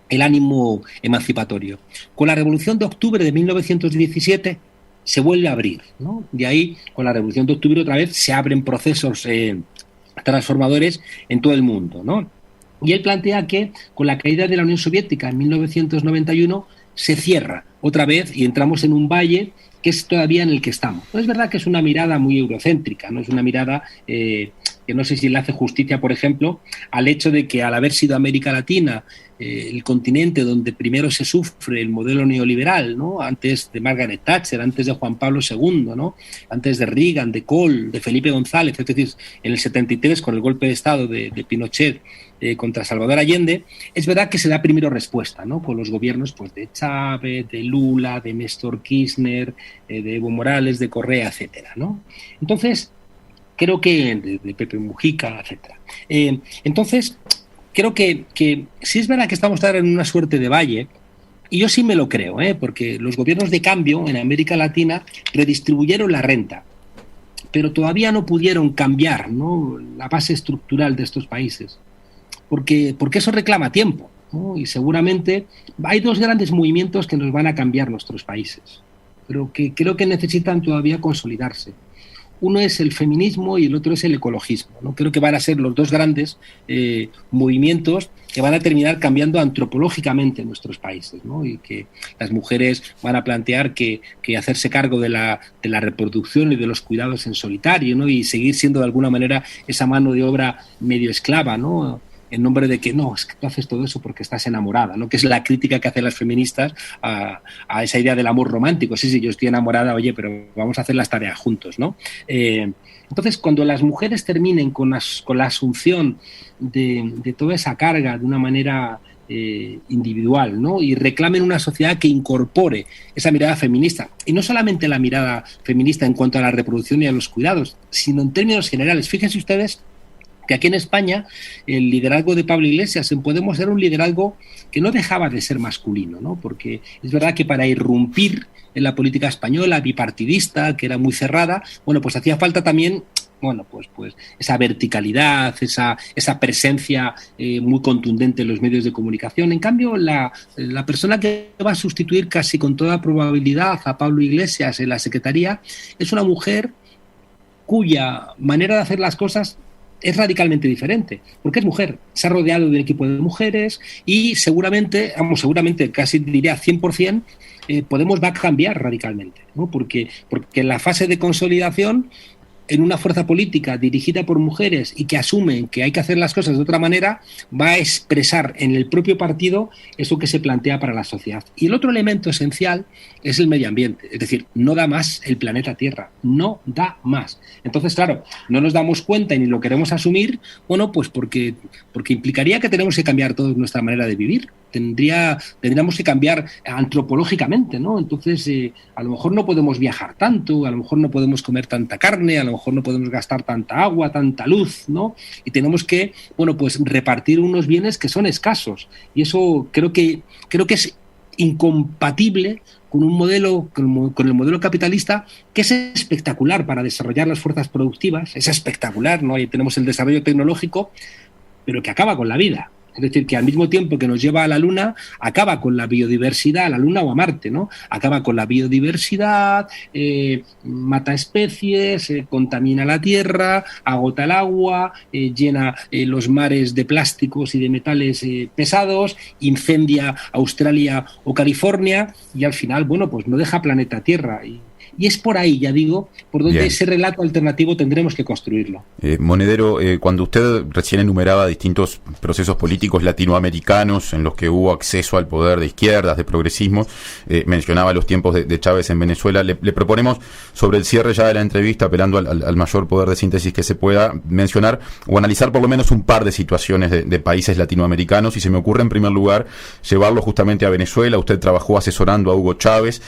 el ánimo emancipatorio. Con la Revolución de Octubre de 1917 se vuelve a abrir, ¿no? De ahí, con la Revolución de Octubre otra vez, se abren procesos transformadores en todo el mundo, ¿no? Y él plantea que con la caída de la Unión Soviética en 1991 se cierra otra vez y entramos en un valle que es todavía en el que estamos. No es verdad que es una mirada muy eurocéntrica, no es una mirada que no sé si le hace justicia, por ejemplo, al hecho de que al haber sido América Latina el continente donde primero se sufre el modelo neoliberal, ¿no?, antes de Margaret Thatcher, antes de Juan Pablo II, ¿no?, antes de Reagan, de Kohl, de Felipe González, es decir, en el 73 con el golpe de Estado de Pinochet contra Salvador Allende, es verdad que se da primero respuesta, ¿no?, con los gobiernos pues de Chávez, de Lula, de Néstor Kirchner, de Evo Morales, de Correa, etcétera, ¿no? Entonces, creo que de Pepe Mujica, etcétera. Entonces, creo que sí es verdad que estamos ahora en una suerte de valle, y yo sí me lo creo, porque los gobiernos de cambio en América Latina redistribuyeron la renta, pero todavía no pudieron cambiar, ¿no?, la base estructural de estos países, porque eso reclama tiempo, ¿no? Y seguramente hay dos grandes movimientos que nos van a cambiar nuestros países, pero que creo que necesitan todavía consolidarse. Uno es el feminismo y el otro es el ecologismo, ¿no? Creo que van a ser los dos grandes movimientos que van a terminar cambiando antropológicamente nuestros países, ¿no? Y que las mujeres van a plantear que hacerse cargo de la reproducción y de los cuidados en solitario, ¿no? Y seguir siendo de alguna manera esa mano de obra medio esclava, ¿no?, en nombre de que no, es que tú haces todo eso porque estás enamorada, ¿no?, que es la crítica que hacen las feministas a esa idea del amor romántico. Sí, yo estoy enamorada, oye, pero vamos a hacer las tareas juntos, ¿no? Entonces, cuando las mujeres terminen con la asunción de toda esa carga de una manera individual, ¿no? Y reclamen una sociedad que incorpore esa mirada feminista. Y no solamente la mirada feminista en cuanto a la reproducción y a los cuidados, sino en términos generales. Fíjense ustedes que aquí en España el liderazgo de Pablo Iglesias en Podemos era un liderazgo que no dejaba de ser masculino, ¿no? Porque es verdad que para irrumpir en la política española bipartidista, que era muy cerrada, bueno, pues hacía falta también, bueno, pues esa verticalidad, esa presencia muy contundente en los medios de comunicación. En cambio, la persona que va a sustituir casi con toda probabilidad a Pablo Iglesias en la Secretaría es una mujer cuya manera de hacer las cosas es radicalmente diferente, porque es mujer, se ha rodeado de un equipo de mujeres y seguramente casi diría 100%, Podemos va a cambiar radicalmente, ¿no? Porque en la fase de consolidación, en una fuerza política dirigida por mujeres y que asumen que hay que hacer las cosas de otra manera, va a expresar en el propio partido eso que se plantea para la sociedad. Y el otro elemento esencial es el medio ambiente, es decir, no da más el planeta Tierra, no da más. Entonces, claro, no nos damos cuenta y ni lo queremos asumir, bueno, pues porque implicaría que tenemos que cambiar toda nuestra manera de vivir. Tendríamos que cambiar antropológicamente, ¿no? Entonces, a lo mejor no podemos viajar tanto, a lo mejor no podemos comer tanta carne, a lo mejor no podemos gastar tanta agua, tanta luz, ¿no? Y tenemos que, bueno, pues repartir unos bienes que son escasos. Y eso creo que es incompatible con un modelo, con el modelo capitalista, que es espectacular para desarrollar las fuerzas productivas, es espectacular, ¿no? Ahí tenemos el desarrollo tecnológico, pero que acaba con la vida. Es decir, que al mismo tiempo que nos lleva a la Luna, acaba con la biodiversidad, a la Luna o a Marte, ¿no? Acaba con la biodiversidad, mata especies, contamina la Tierra, agota el agua, llena los mares de plásticos y de metales pesados, incendia Australia o California y al final, bueno, pues no deja planeta Tierra. Y es por ahí, ya digo, por donde ese relato alternativo tendremos que construirlo. Monedero, cuando usted recién enumeraba distintos procesos políticos latinoamericanos en los que hubo acceso al poder de izquierdas, de progresismo, mencionaba los tiempos de Chávez en Venezuela, le proponemos sobre el cierre ya de la entrevista, apelando al mayor poder de síntesis que se pueda, mencionar o analizar por lo menos un par de situaciones de países latinoamericanos, y se me ocurre en primer lugar llevarlo justamente a Venezuela. Usted trabajó asesorando a Hugo Chávez,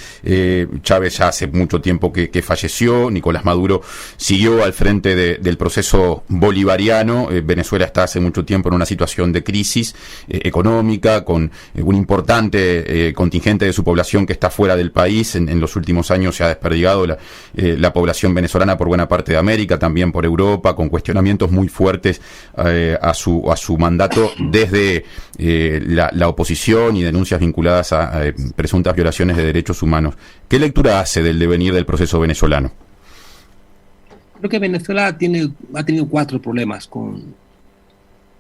Chávez ya hace mucho tiempo que falleció, Nicolás Maduro siguió al frente del proceso bolivariano. Venezuela está hace mucho tiempo en una situación de crisis económica, con un importante contingente de su población que está fuera del país. En los últimos años se ha desperdigado la población venezolana por buena parte de América, también por Europa, con cuestionamientos muy fuertes a su mandato desde la oposición y denuncias vinculadas a presuntas violaciones de derechos humanos. ¿Qué lectura hace del devenir del proceso venezolano? Creo que Venezuela ha tenido 4 problemas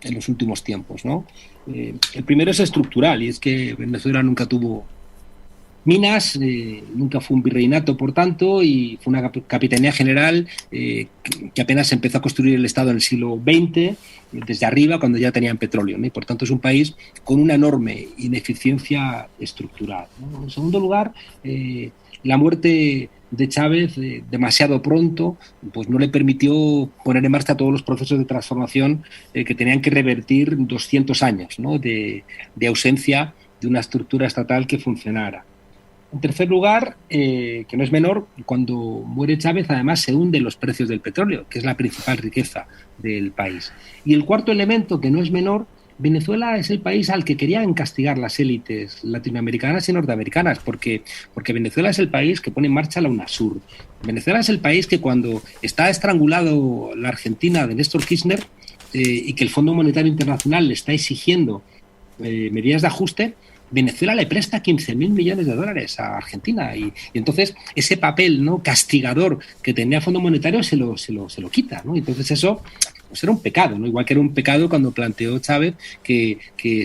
en los últimos tiempos, ¿no? El primero es estructural, y es que Venezuela nunca tuvo minas, nunca fue un virreinato, por tanto, y fue una capitanía general que apenas empezó a construir el Estado en el siglo XX, desde arriba, cuando ya tenían petróleo, ¿no? Y por tanto es un país con una enorme ineficiencia estructural, ¿no? En segundo lugar, la muerte de Chávez demasiado pronto, pues no le permitió poner en marcha todos los procesos de transformación que tenían que revertir 200 años, ¿no? de ausencia de una estructura estatal que funcionara. En tercer lugar, que no es menor, cuando muere Chávez además se hunden los precios del petróleo, que es la principal riqueza del país. Y el cuarto elemento, que no es menor, Venezuela es el país al que querían castigar las élites latinoamericanas y norteamericanas, porque Venezuela es el país que pone en marcha la UNASUR. Venezuela es el país que cuando está estrangulado la Argentina de Néstor Kirchner y que el Fondo Monetario Internacional le está exigiendo medidas de ajuste, Venezuela le presta 15.000 millones de dólares a Argentina y entonces ese papel, ¿no?, castigador que tenía el Fondo Monetario se lo quita, ¿no? Entonces eso pues era un pecado, ¿no? Igual que era un pecado cuando planteó Chávez que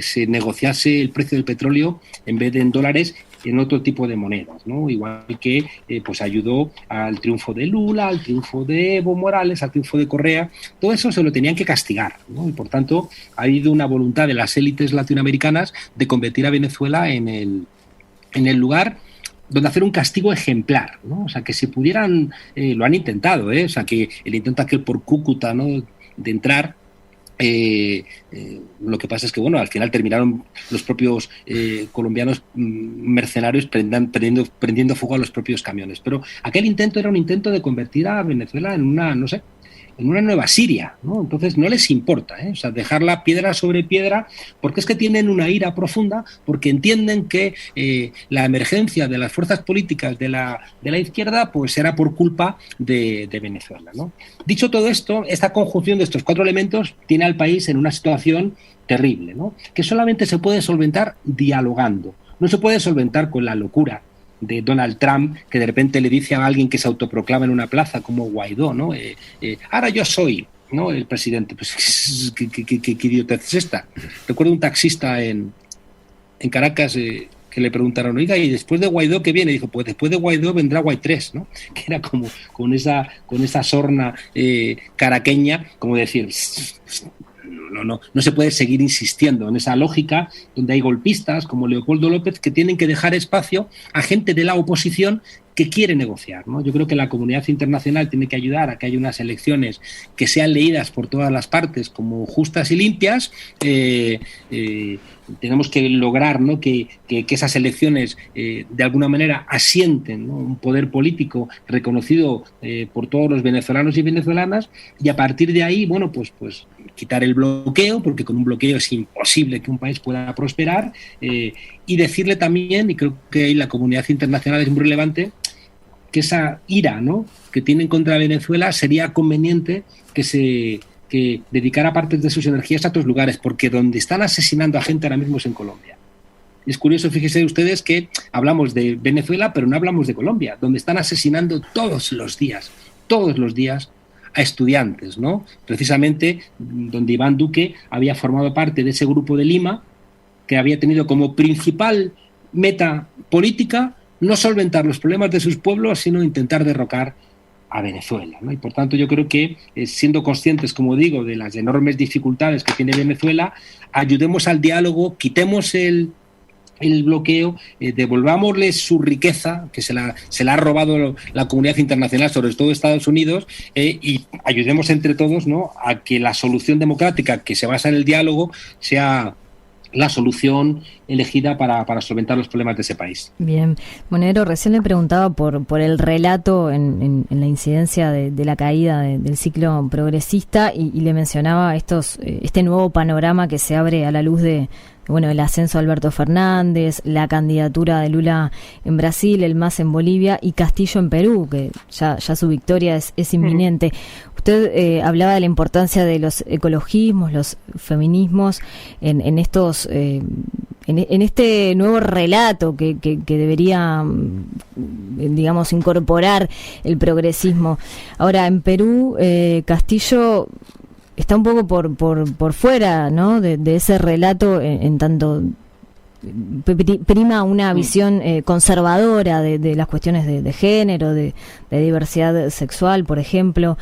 se negociase el precio del petróleo en vez de en dólares en otro tipo de monedas, ¿no? Igual que pues ayudó al triunfo de Lula, al triunfo de Evo Morales, al triunfo de Correa. Todo eso se lo tenían que castigar, ¿no? Y por tanto ha habido una voluntad de las élites latinoamericanas de convertir a Venezuela en el lugar donde hacer un castigo ejemplar, ¿no? O sea, que si pudieran, lo han intentado, o sea, que el intento aquel por Cúcuta, ¿no?, de entrar Lo que pasa es que, bueno, al final terminaron los propios colombianos mercenarios prendiendo fuego a los propios camiones. Pero aquel intento era un intento de convertir a Venezuela en una, no sé, en una nueva Siria, ¿no? Entonces no les importa, o sea, dejarla piedra sobre piedra, porque es que tienen una ira profunda, porque entienden que la emergencia de las fuerzas políticas de la izquierda pues era por culpa de Venezuela, ¿no? Dicho todo esto, esta conjunción de estos 4 elementos tiene al país en una situación terrible, ¿no? Que solamente se puede solventar dialogando, no se puede solventar con la locura de Donald Trump, que de repente le dice a alguien que se autoproclama en una plaza como Guaidó, ¿no? Ahora yo soy, ¿no?, el presidente. Pues ¿qué idiotez es esta? Recuerdo un taxista en Caracas que le preguntaron, oiga, ¿y después de Guaidó qué viene? Y dijo, pues después de Guaidó vendrá Guay 3, ¿no? Que era como con esa sorna caraqueña, como decir, no se puede seguir insistiendo en esa lógica donde hay golpistas como Leopoldo López que tienen que dejar espacio a gente de la oposición que quiere negociar, ¿no? Yo creo que la comunidad internacional tiene que ayudar a que haya unas elecciones que sean leídas por todas las partes como justas y limpias. Tenemos que lograr, ¿no?, que esas elecciones de alguna manera asienten, ¿no?, un poder político reconocido por todos los venezolanos y venezolanas, y a partir de ahí, bueno, pues quitar el bloqueo, porque con un bloqueo es imposible que un país pueda prosperar, y decirle también, y creo que ahí la comunidad internacional es muy relevante, que esa ira, ¿no?, que tienen contra Venezuela sería conveniente que dedicara partes de sus energías a otros lugares, porque donde están asesinando a gente ahora mismo es en Colombia. Es curioso, fíjense ustedes que hablamos de Venezuela, pero no hablamos de Colombia, donde están asesinando todos los días a estudiantes, ¿no? Precisamente donde Iván Duque había formado parte de ese grupo de Lima, que había tenido como principal meta política no solventar los problemas de sus pueblos, sino intentar derrocar a Venezuela, ¿no? Y por tanto yo creo que, siendo conscientes, como digo, de las enormes dificultades que tiene Venezuela, ayudemos al diálogo, quitemos el bloqueo, devolvámosles su riqueza, que se la ha robado la comunidad internacional, sobre todo Estados Unidos, y ayudemos entre todos, ¿no?, a que la solución democrática que se basa en el diálogo sea la solución elegida para solventar los problemas de ese país. Bien, Monedero, recién le preguntaba por el relato en la incidencia de la caída del ciclo progresista y le mencionaba este nuevo panorama que se abre a la luz de el ascenso de Alberto Fernández, la candidatura de Lula en Brasil, el MAS en Bolivia y Castillo en Perú, que ya su victoria es inminente. Usted hablaba de la importancia de los ecologismos, los feminismos en estos en este nuevo relato que debería, digamos, incorporar el progresismo. Ahora, en Perú, Castillo está un poco por fuera, ¿no?, de ese relato, en tanto prima una visión conservadora de las cuestiones de género, de diversidad sexual, por ejemplo.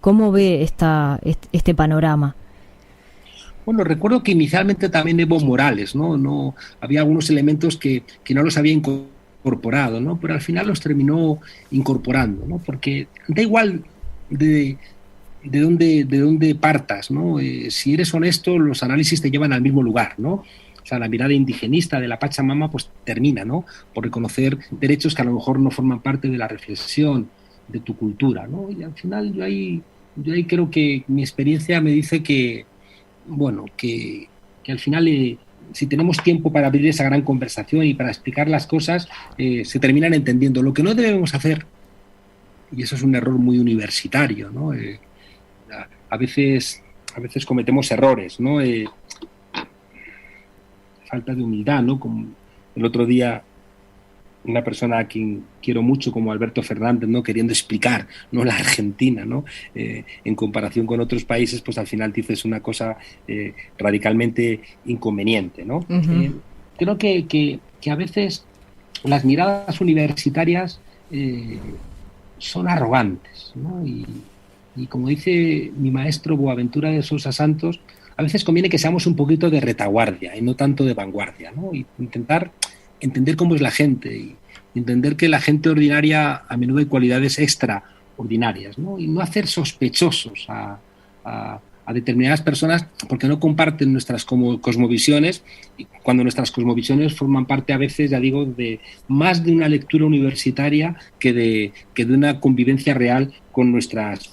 ¿Cómo ve este panorama? Bueno, recuerdo que inicialmente también Evo Morales, no había algunos elementos que no los había incorporado, ¿no?, pero al final los terminó incorporando, ¿no?, porque da igual de dónde partas, ¿no? Si eres honesto, los análisis te llevan al mismo lugar, ¿no? O sea, la mirada indigenista de la Pachamama pues termina, ¿no?, por reconocer derechos que a lo mejor no forman parte de la reflexión de tu cultura, ¿no? Y al final yo ahí creo que mi experiencia me dice que al final si tenemos tiempo para abrir esa gran conversación y para explicar las cosas, se terminan entendiendo. Lo que no debemos hacer, y eso es un error muy universitario, ¿no?, a veces cometemos errores, ¿no? Falta de humildad, ¿no? Como el otro día una persona a quien quiero mucho, como Alberto Fernández, ¿no?, queriendo explicar, ¿no?, la Argentina, ¿no?, en comparación con otros países, pues al final dices una cosa radicalmente inconveniente, ¿no? Uh-huh. Creo que a veces las miradas universitarias son arrogantes, ¿no? Y como dice mi maestro Boaventura de Sousa Santos, a veces conviene que seamos un poquito de retaguardia y no tanto de vanguardia, ¿no? Y intentar entender cómo es la gente y entender que la gente ordinaria a menudo hay cualidades extraordinarias, ¿no? Y no hacer sospechosos a a determinadas personas porque no comparten nuestras cosmovisiones, cuando nuestras cosmovisiones forman parte a veces, ya digo, de más de una lectura universitaria que de una convivencia real con nuestras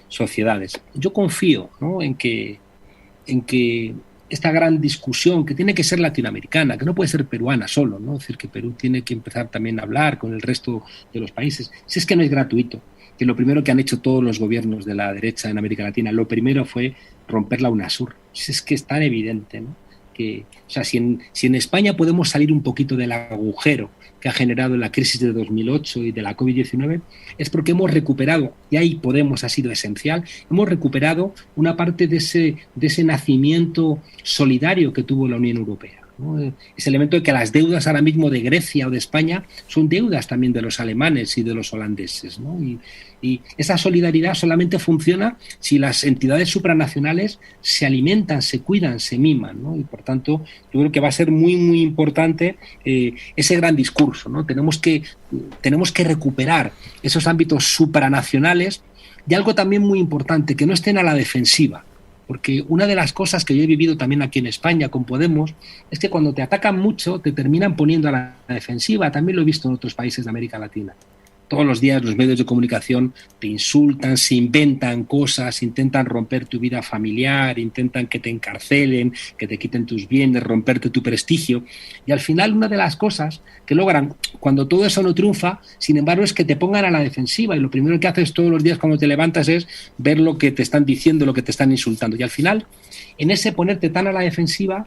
sociedades. Yo confío, ¿no?, en que esta gran discusión, que tiene que ser latinoamericana, que no puede ser peruana solo, ¿no? Es decir, que Perú tiene que empezar también a hablar con el resto de los países. Si es que no es gratuito, que lo primero que han hecho todos los gobiernos de la derecha en América Latina, lo primero fue romper la UNASUR. Si es que es tan evidente, ¿no? Que, o sea, si en España podemos salir un poquito del agujero que ha generado la crisis de 2008 y de la COVID-19, es porque hemos recuperado, y ahí Podemos ha sido esencial, hemos recuperado una parte de ese nacimiento solidario que tuvo la Unión Europea, ¿no? Ese elemento de que las deudas ahora mismo de Grecia o de España son deudas también de los alemanes y de los holandeses, ¿no? Y esa solidaridad solamente funciona si las entidades supranacionales se alimentan, se cuidan, se miman, ¿no? Y por tanto, yo creo que va a ser muy, muy importante ese gran discurso, ¿no? Tenemos que recuperar esos ámbitos supranacionales y algo también muy importante, que no estén a la defensiva. Porque una de las cosas que yo he vivido también aquí en España con Podemos es que cuando te atacan mucho te terminan poniendo a la defensiva. También lo he visto en otros países de América Latina. Todos los días los medios de comunicación te insultan, se inventan cosas, intentan romper tu vida familiar, intentan que te encarcelen, que te quiten tus bienes, romperte tu prestigio. Y al final una de las cosas que logran cuando todo eso no triunfa, sin embargo, es que te pongan a la defensiva, y lo primero que haces todos los días cuando te levantas es ver lo que te están diciendo, lo que te están insultando. Y al final, en ese ponerte tan a la defensiva,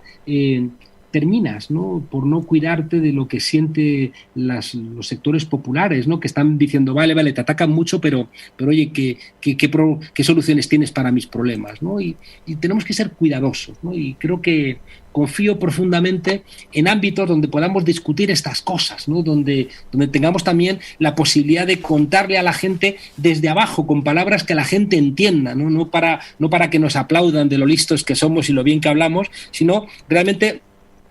terminas, ¿no?, por no cuidarte de lo que sienten los sectores populares, ¿no?, que están diciendo, vale, te atacan mucho, pero oye, ¿qué soluciones tienes para mis problemas?, ¿no? Y tenemos que ser cuidadosos, ¿no? Y creo que confío profundamente en ámbitos donde podamos discutir estas cosas, ¿no?, donde tengamos también la posibilidad de contarle a la gente desde abajo, con palabras que la gente entienda, ¿no? No para que nos aplaudan de lo listos que somos y lo bien que hablamos, sino realmente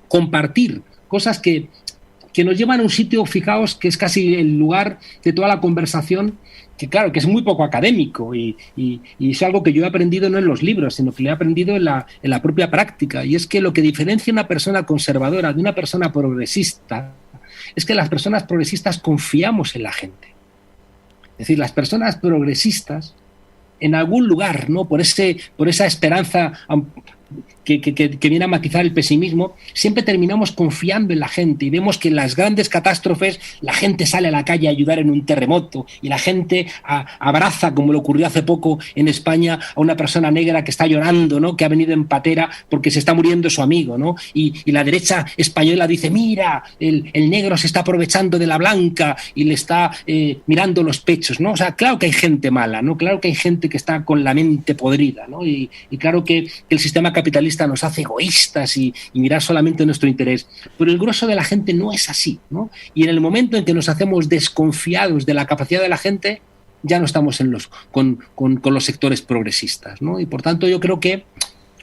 compartir cosas que nos llevan a un sitio, fijaos, que es casi el lugar de toda la conversación, que claro, que es muy poco académico y es algo que yo he aprendido no en los libros, sino que lo he aprendido en la propia práctica, y es que lo que diferencia a una persona conservadora de una persona progresista es que las personas progresistas confiamos en la gente. Es decir, las personas progresistas, en algún lugar, ¿no?, por esa esperanza que viene a matizar el pesimismo, siempre terminamos confiando en la gente, y vemos que en las grandes catástrofes la gente sale a la calle a ayudar en un terremoto, y la gente abraza, como le ocurrió hace poco en España, a una persona negra que está llorando, ¿no?, que ha venido en patera porque se está muriendo su amigo, ¿no? Y la derecha española dice, mira, el negro se está aprovechando de la blanca y le está mirando los pechos, ¿no? O sea, claro que hay gente mala, ¿no? Claro que hay gente que está con la mente podrida, ¿no? Y claro que el sistema capitalista nos hace egoístas y mirar solamente nuestro interés, pero el grueso de la gente no es así, ¿no? Y en el momento en que nos hacemos desconfiados de la capacidad de la gente, ya no estamos con los sectores progresistas, ¿no? Y por tanto yo creo que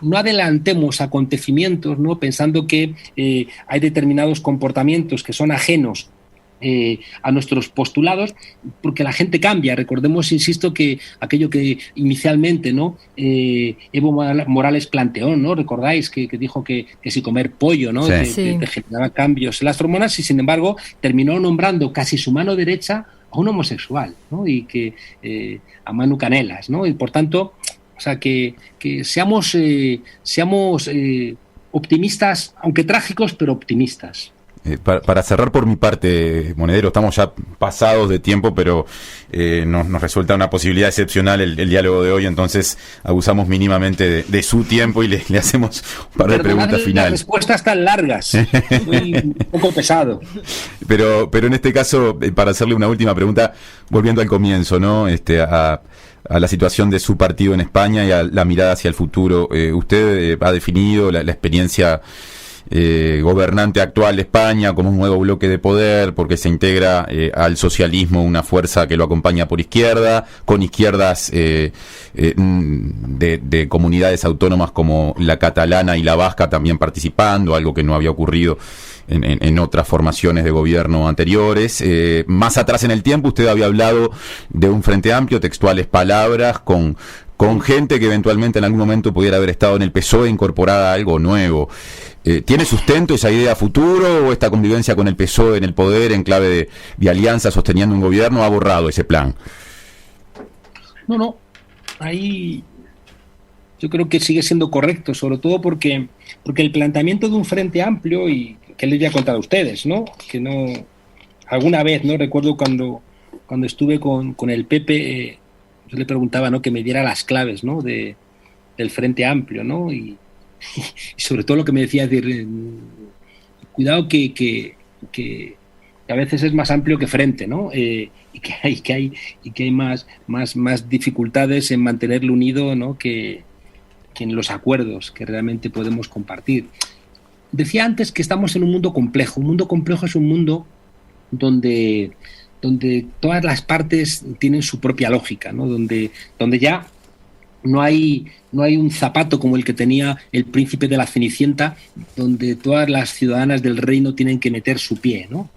no adelantemos acontecimientos, ¿no?, pensando que hay determinados comportamientos que son ajenos a nuestros postulados, porque la gente cambia. Recordemos, insisto, que aquello que inicialmente, ¿no?, Evo Morales planteó, ¿no?, recordáis que dijo que si comer pollo, ¿no?, sí, te generaba cambios en las hormonas, y sin embargo terminó nombrando casi su mano derecha a un homosexual, ¿no?, y que a Manu Canelas, ¿no? Y por tanto, o sea, que seamos optimistas, aunque trágicos, pero optimistas. Para cerrar por mi parte, Monedero, estamos ya pasados de tiempo, pero nos resulta una posibilidad excepcional el diálogo de hoy, entonces abusamos mínimamente de su tiempo y le hacemos un par de preguntas finales. Las respuestas tan largas, muy un poco pesado. Pero en este caso, para hacerle una última pregunta, volviendo al comienzo, ¿no?, a la situación de su partido en España y a la mirada hacia el futuro. Usted ha definido la experiencia gobernante actual de España como un nuevo bloque de poder, porque se integra al socialismo una fuerza que lo acompaña por izquierda, con izquierdas de comunidades autónomas como la catalana y la vasca también participando, algo que no había ocurrido en otras formaciones de gobierno anteriores. Más atrás en el tiempo usted había hablado de un frente amplio, textuales palabras, con con gente que eventualmente en algún momento pudiera haber estado en el PSOE incorporada a algo nuevo. ¿Tiene sustento esa idea a futuro o esta convivencia con el PSOE en el poder en clave de alianza sosteniendo un gobierno ha borrado ese plan? No, ahí yo creo que sigue siendo correcto, sobre todo porque el planteamiento de un frente amplio, y que les voy a contar a ustedes, ¿no? Que no, alguna vez, ¿no? Recuerdo cuando estuve con el PP, yo le preguntaba, ¿no?, que me diera las claves, ¿no?, del frente amplio, ¿no? Y sobre todo lo que me decía es decir, cuidado que a veces es más amplio que frente, ¿no? Y que hay más dificultades en mantenerlo unido, ¿no?, que en los acuerdos que realmente podemos compartir. Decía antes que estamos en un mundo complejo. Un mundo complejo es un mundo donde todas las partes tienen su propia lógica, ¿no? Donde ya no hay un zapato como el que tenía el príncipe de la Cenicienta, donde todas las ciudadanas del reino tienen que meter su pie, ¿no?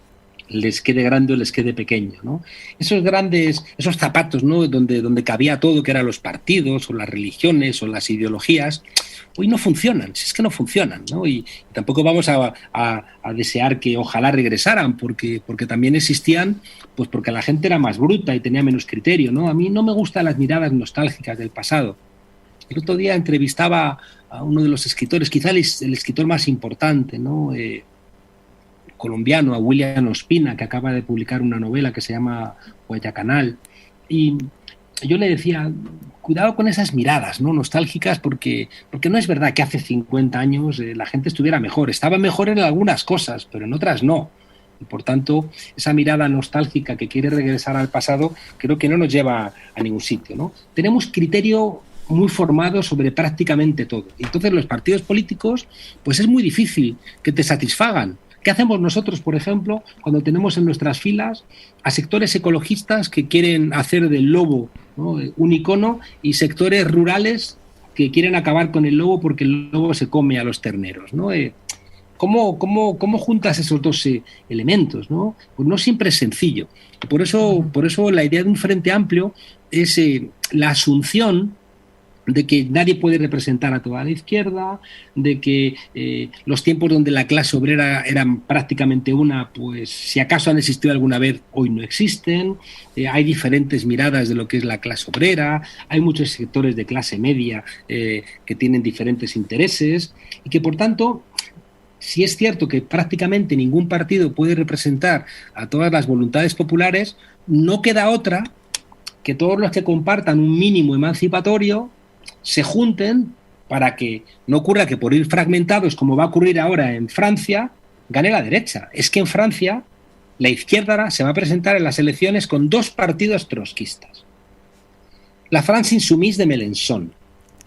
Les quede grande o les quede pequeño, ¿no? Esos zapatos, ¿no?, donde cabía todo, que eran los partidos o las religiones o las ideologías, hoy no funcionan, si es que no funcionan, ¿no? Y tampoco vamos a desear que ojalá regresaran, porque también existían, pues porque la gente era más bruta y tenía menos criterio, ¿no? A mí no me gustan las miradas nostálgicas del pasado. El otro día entrevistaba a uno de los escritores, quizá el escritor más importante, ¿no?, colombiano, a William Ospina, que acaba de publicar una novela que se llama Guayacanal, y yo le decía, cuidado con esas miradas, ¿no?, nostálgicas, porque no es verdad que hace 50 años la gente estuviera mejor, estaba mejor en algunas cosas, pero en otras no, y por tanto esa mirada nostálgica que quiere regresar al pasado creo que no nos lleva a ningún sitio, ¿no? Tenemos criterio muy formado sobre prácticamente todo, y entonces los partidos políticos, pues es muy difícil que te satisfagan. ¿Qué hacemos nosotros, por ejemplo, cuando tenemos en nuestras filas a sectores ecologistas que quieren hacer del lobo, ¿no?, un icono, y sectores rurales que quieren acabar con el lobo porque el lobo se come a los terneros, ¿no? ¿Cómo juntas esos dos elementos, ¿no? Pues no siempre es sencillo. Por eso la idea de un frente amplio es la asunción de que nadie puede representar a toda la izquierda, de que los tiempos donde la clase obrera eran prácticamente una, pues si acaso han existido alguna vez, hoy no existen, hay diferentes miradas de lo que es la clase obrera, hay muchos sectores de clase media que tienen diferentes intereses, y que por tanto, si es cierto que prácticamente ningún partido puede representar a todas las voluntades populares, no queda otra que todos los que compartan un mínimo emancipatorio se junten para que no ocurra que por ir fragmentados, como va a ocurrir ahora en Francia, gane la derecha. Es que en Francia la izquierda se va a presentar en las elecciones con dos partidos trotskistas. La France Insoumise de Mélenchon,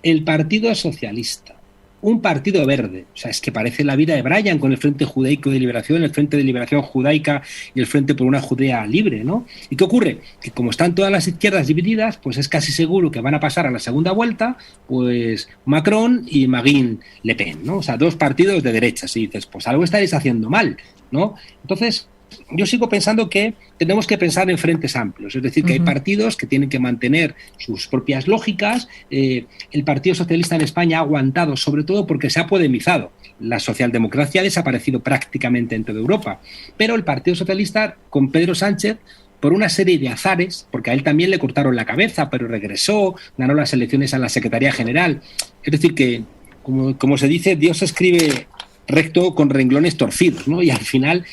el Partido Socialista, un partido verde. O sea, es que parece la vida de Brian con el Frente Judaico de Liberación, el Frente de Liberación Judaica y el Frente por una Judea Libre, ¿no? ¿Y qué ocurre? Que como están todas las izquierdas divididas, pues es casi seguro que van a pasar a la segunda vuelta, pues Macron y Marine Le Pen, ¿no? O sea, dos partidos de derechas. Y dices, pues algo estaréis haciendo mal, ¿no? Entonces, yo sigo pensando que tenemos que pensar en frentes amplios, es decir, que hay partidos que tienen que mantener sus propias lógicas. El Partido Socialista en España ha aguantado, sobre todo porque se ha podemizado. La socialdemocracia ha desaparecido prácticamente en toda Europa, pero el Partido Socialista, con Pedro Sánchez, por una serie de azares, porque a él también le cortaron la cabeza, pero regresó, ganó las elecciones a la Secretaría General. Es decir, que, como se dice, Dios escribe recto con renglones torcidos, ¿no? Y al final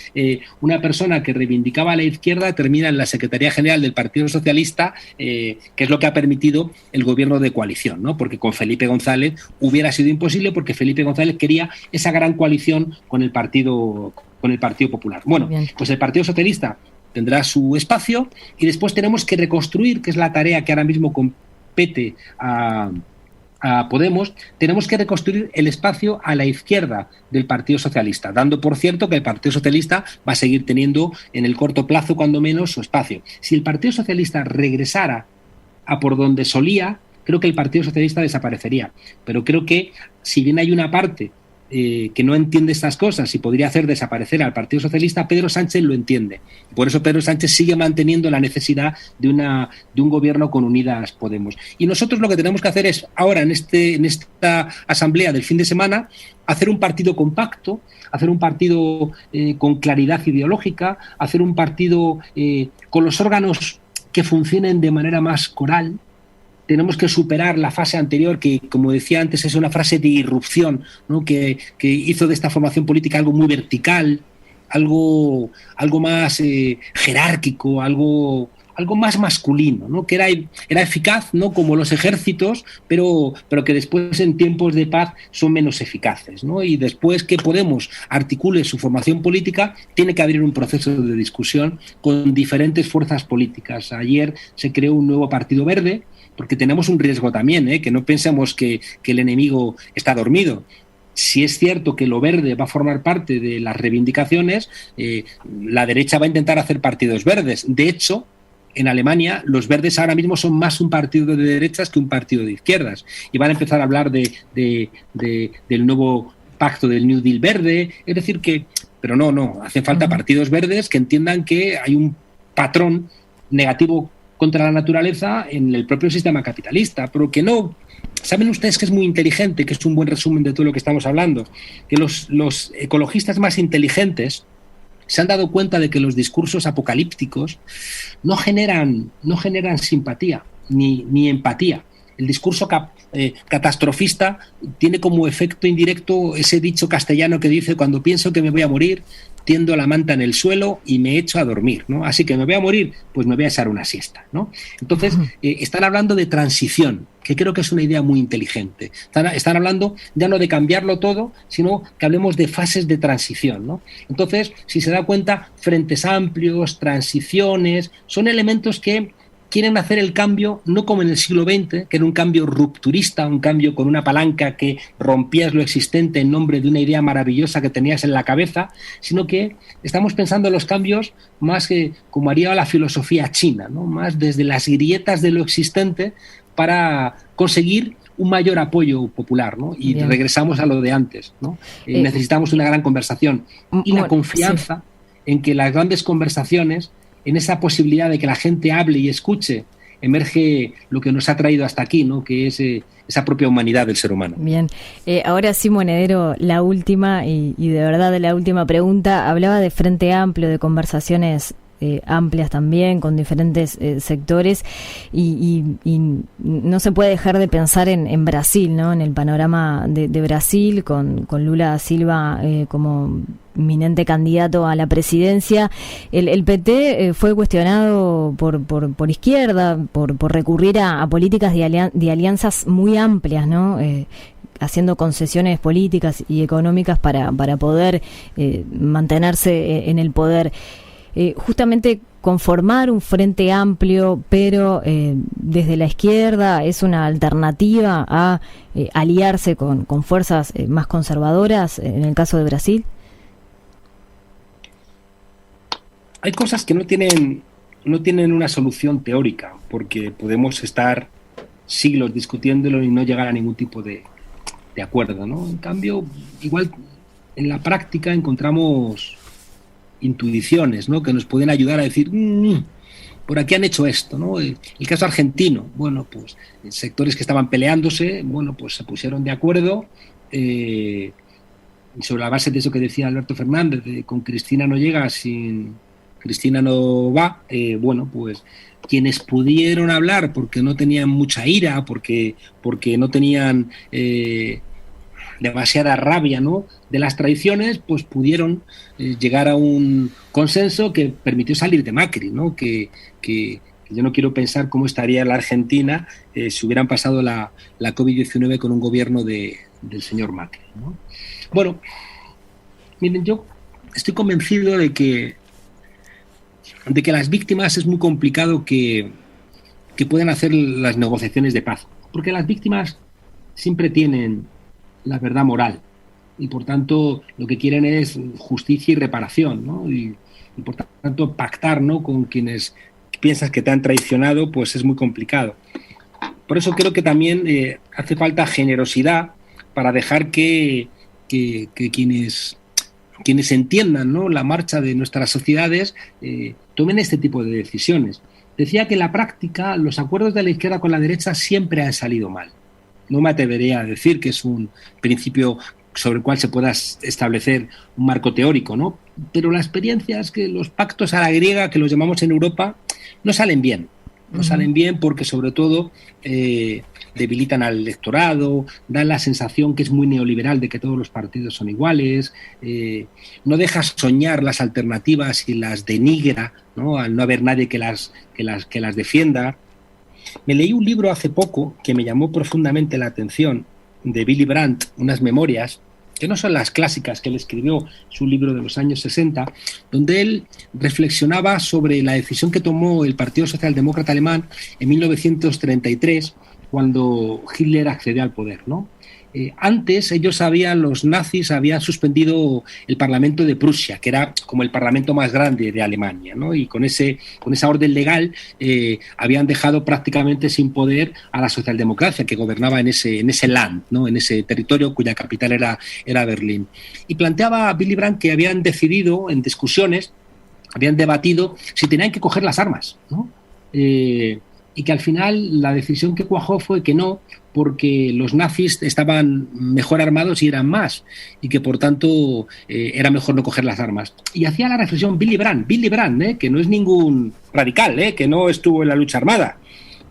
una persona que reivindicaba a la izquierda termina en la Secretaría General del Partido Socialista, que es lo que ha permitido el gobierno de coalición, ¿no? Porque con Felipe González hubiera sido imposible, porque Felipe González quería esa gran coalición con el Partido Popular. Bueno, pues el Partido Socialista tendrá su espacio y después tenemos que reconstruir, que es la tarea que ahora mismo compete a Podemos. Tenemos que reconstruir el espacio a la izquierda del Partido Socialista, dando por cierto que el Partido Socialista va a seguir teniendo en el corto plazo, cuando menos, su espacio. Si el Partido Socialista regresara a por donde solía, creo que el Partido Socialista desaparecería. Pero creo que, si bien hay una parte que no entiende estas cosas y podría hacer desaparecer al Partido Socialista, Pedro Sánchez lo entiende. Por eso Pedro Sánchez sigue manteniendo la necesidad de un gobierno con Unidas Podemos. Y nosotros lo que tenemos que hacer es, ahora en esta asamblea del fin de semana, hacer un partido compacto, hacer un partido con claridad ideológica, hacer un partido con los órganos que funcionen de manera más coral. Tenemos que superar la fase anterior, que, como decía antes, es una fase de irrupción, ¿no? que hizo de esta formación política algo muy vertical, algo más jerárquico, algo más masculino, ¿no? Que era eficaz, ¿no? Como los ejércitos, pero que después en tiempos de paz son menos eficaces, ¿no? Y después que Podemos articule su formación política, tiene que abrir un proceso de discusión con diferentes fuerzas políticas. Ayer se creó un nuevo Partido Verde, porque tenemos un riesgo también, que no pensemos que el enemigo está dormido. Si es cierto que lo verde va a formar parte de las reivindicaciones, la derecha va a intentar hacer partidos verdes. De hecho, en Alemania los verdes ahora mismo son más un partido de derechas que un partido de izquierdas. Y van a empezar a hablar del nuevo pacto del New Deal verde. Es decir que, pero no, hacen falta partidos verdes que entiendan que hay un patrón negativo contra la naturaleza en el propio sistema capitalista, pero que no. Saben ustedes que es muy inteligente, que es un buen resumen de todo lo que estamos hablando, que los ecologistas más inteligentes se han dado cuenta de que los discursos apocalípticos no generan simpatía ni empatía. El discurso catastrofista tiene como efecto indirecto ese dicho castellano que dice: cuando pienso que me voy a morir, tiendo la manta en el suelo y me echo a dormir, ¿no? Así que me voy a morir, pues me voy a echar una siesta, ¿no? Entonces, están hablando de transición, que creo que es una idea muy inteligente. Están hablando ya no de cambiarlo todo, sino que hablemos de fases de transición, ¿no? Entonces, si se da cuenta, frentes amplios, transiciones, son elementos que quieren hacer el cambio no como en el siglo XX, que era un cambio rupturista, un cambio con una palanca que rompías lo existente en nombre de una idea maravillosa que tenías en la cabeza, sino que estamos pensando en los cambios más que como haría la filosofía china, ¿no? Más desde las grietas de lo existente para conseguir un mayor apoyo popular, ¿no? Y bien, regresamos a lo de antes, ¿no? Necesitamos una gran conversación y la confianza en que las grandes conversaciones, en esa posibilidad de que la gente hable y escuche, emerge lo que nos ha traído hasta aquí, ¿no? Que es esa propia humanidad del ser humano. Bien, ahora sí, Monedero, la última y de verdad la última pregunta. Hablaba de frente amplio, de conversaciones amplias también con diferentes sectores y no se puede dejar de pensar en Brasil, ¿no? En el panorama de Brasil con Lula Silva como inminente candidato a la presidencia. El PT fue cuestionado por izquierda por recurrir a políticas de alianzas muy amplias, ¿no? Haciendo concesiones políticas y económicas para poder mantenerse en el poder. Justamente conformar un frente amplio, pero desde la izquierda, es una alternativa a aliarse con fuerzas más conservadoras en el caso de Brasil. Hay cosas que no tienen una solución teórica, porque podemos estar siglos discutiéndolo y no llegar a ningún tipo de acuerdo, ¿no? En cambio, igual en la práctica encontramos intuiciones, ¿no? Que nos pueden ayudar a decir, por aquí han hecho esto, ¿no? El caso argentino, bueno, pues sectores que estaban peleándose, bueno, pues se pusieron de acuerdo sobre la base de eso que decía Alberto Fernández, de con Cristina no llega, sin Cristina no va. Bueno, pues quienes pudieron hablar porque no tenían mucha ira, porque no tenían demasiada rabia, ¿no?, de las traiciones, pues pudieron llegar a un consenso que permitió salir de Macri, ¿no? Que yo no quiero pensar cómo estaría la Argentina si hubieran pasado la COVID-19 con un gobierno del señor Macri, ¿no? Bueno, miren, yo estoy convencido de que las víctimas es muy complicado que puedan hacer las negociaciones de paz, porque las víctimas siempre tienen la verdad moral y por tanto lo que quieren es justicia y reparación, ¿no? Y por tanto pactar, ¿no?, con quienes piensas que te han traicionado, pues es muy complicado. Por eso creo que también hace falta generosidad para dejar que que quienes entiendan, ¿no?, la marcha de nuestras sociedades tomen este tipo de decisiones. Decía que en la práctica los acuerdos de la izquierda con la derecha siempre han salido mal. No me atrevería a decir que es un principio sobre el cual se pueda establecer un marco teórico, ¿no? Pero la experiencia es que los pactos a la griega, que los llamamos en Europa, no salen bien. No salen bien porque, sobre todo, debilitan al electorado, dan la sensación que es muy neoliberal de que todos los partidos son iguales, no deja soñar las alternativas y las denigra, ¿no?, al no haber nadie que las defienda. Me leí un libro hace poco que me llamó profundamente la atención, de Willy Brandt, unas memorias, que no son las clásicas que él escribió, es un libro de los años 60, donde él reflexionaba sobre la decisión que tomó el Partido Socialdemócrata Alemán en 1933, cuando Hitler accedió al poder, ¿no? Antes los nazis habían suspendido el Parlamento de Prusia, que era como el parlamento más grande de Alemania, ¿no? Y con esa orden legal habían dejado prácticamente sin poder a la socialdemocracia que gobernaba en ese land, ¿no?, en ese territorio cuya capital era Berlín. Y planteaba Willy Brandt que habían decidido en discusiones, habían debatido si tenían que coger las armas, ¿no? Y que al final la decisión que cuajó fue que no, porque los nazis estaban mejor armados y eran más, y que por tanto era mejor no coger las armas. Y hacía la reflexión Willy Brandt, que no es ningún radical, que no estuvo en la lucha armada.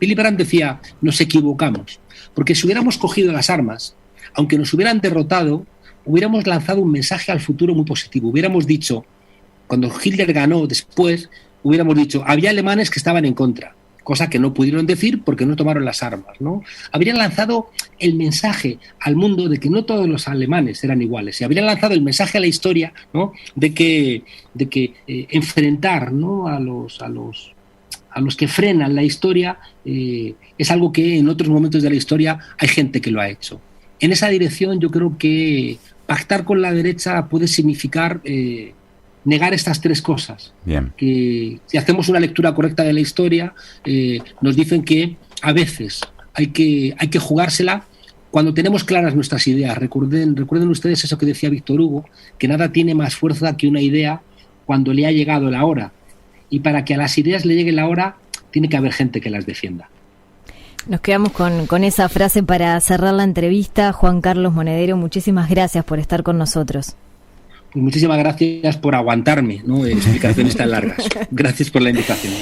Willy Brandt decía, nos equivocamos, porque si hubiéramos cogido las armas, aunque nos hubieran derrotado, hubiéramos lanzado un mensaje al futuro muy positivo. Hubiéramos dicho, cuando Hitler ganó después, hubiéramos dicho, había alemanes que estaban en contra, cosa que no pudieron decir porque no tomaron las armas, ¿no? Habrían lanzado el mensaje al mundo de que no todos los alemanes eran iguales, y habrían lanzado el mensaje a la historia, ¿no?, de que enfrentar, ¿no?, a los que frenan la historia es algo que en otros momentos de la historia hay gente que lo ha hecho. En esa dirección yo creo que pactar con la derecha puede significar negar estas tres cosas. Bien. Que si hacemos una lectura correcta de la historia, nos dicen que a veces hay que jugársela cuando tenemos claras nuestras ideas. Recuerden ustedes eso que decía Víctor Hugo, que nada tiene más fuerza que una idea cuando le ha llegado la hora. Y para que a las ideas le llegue la hora, tiene que haber gente que las defienda. Nos quedamos con esa frase para cerrar la entrevista. Juan Carlos Monedero, muchísimas gracias por estar con nosotros. Pues muchísimas gracias por aguantarme, ¿no?, explicaciones tan largas. Gracias por la invitación.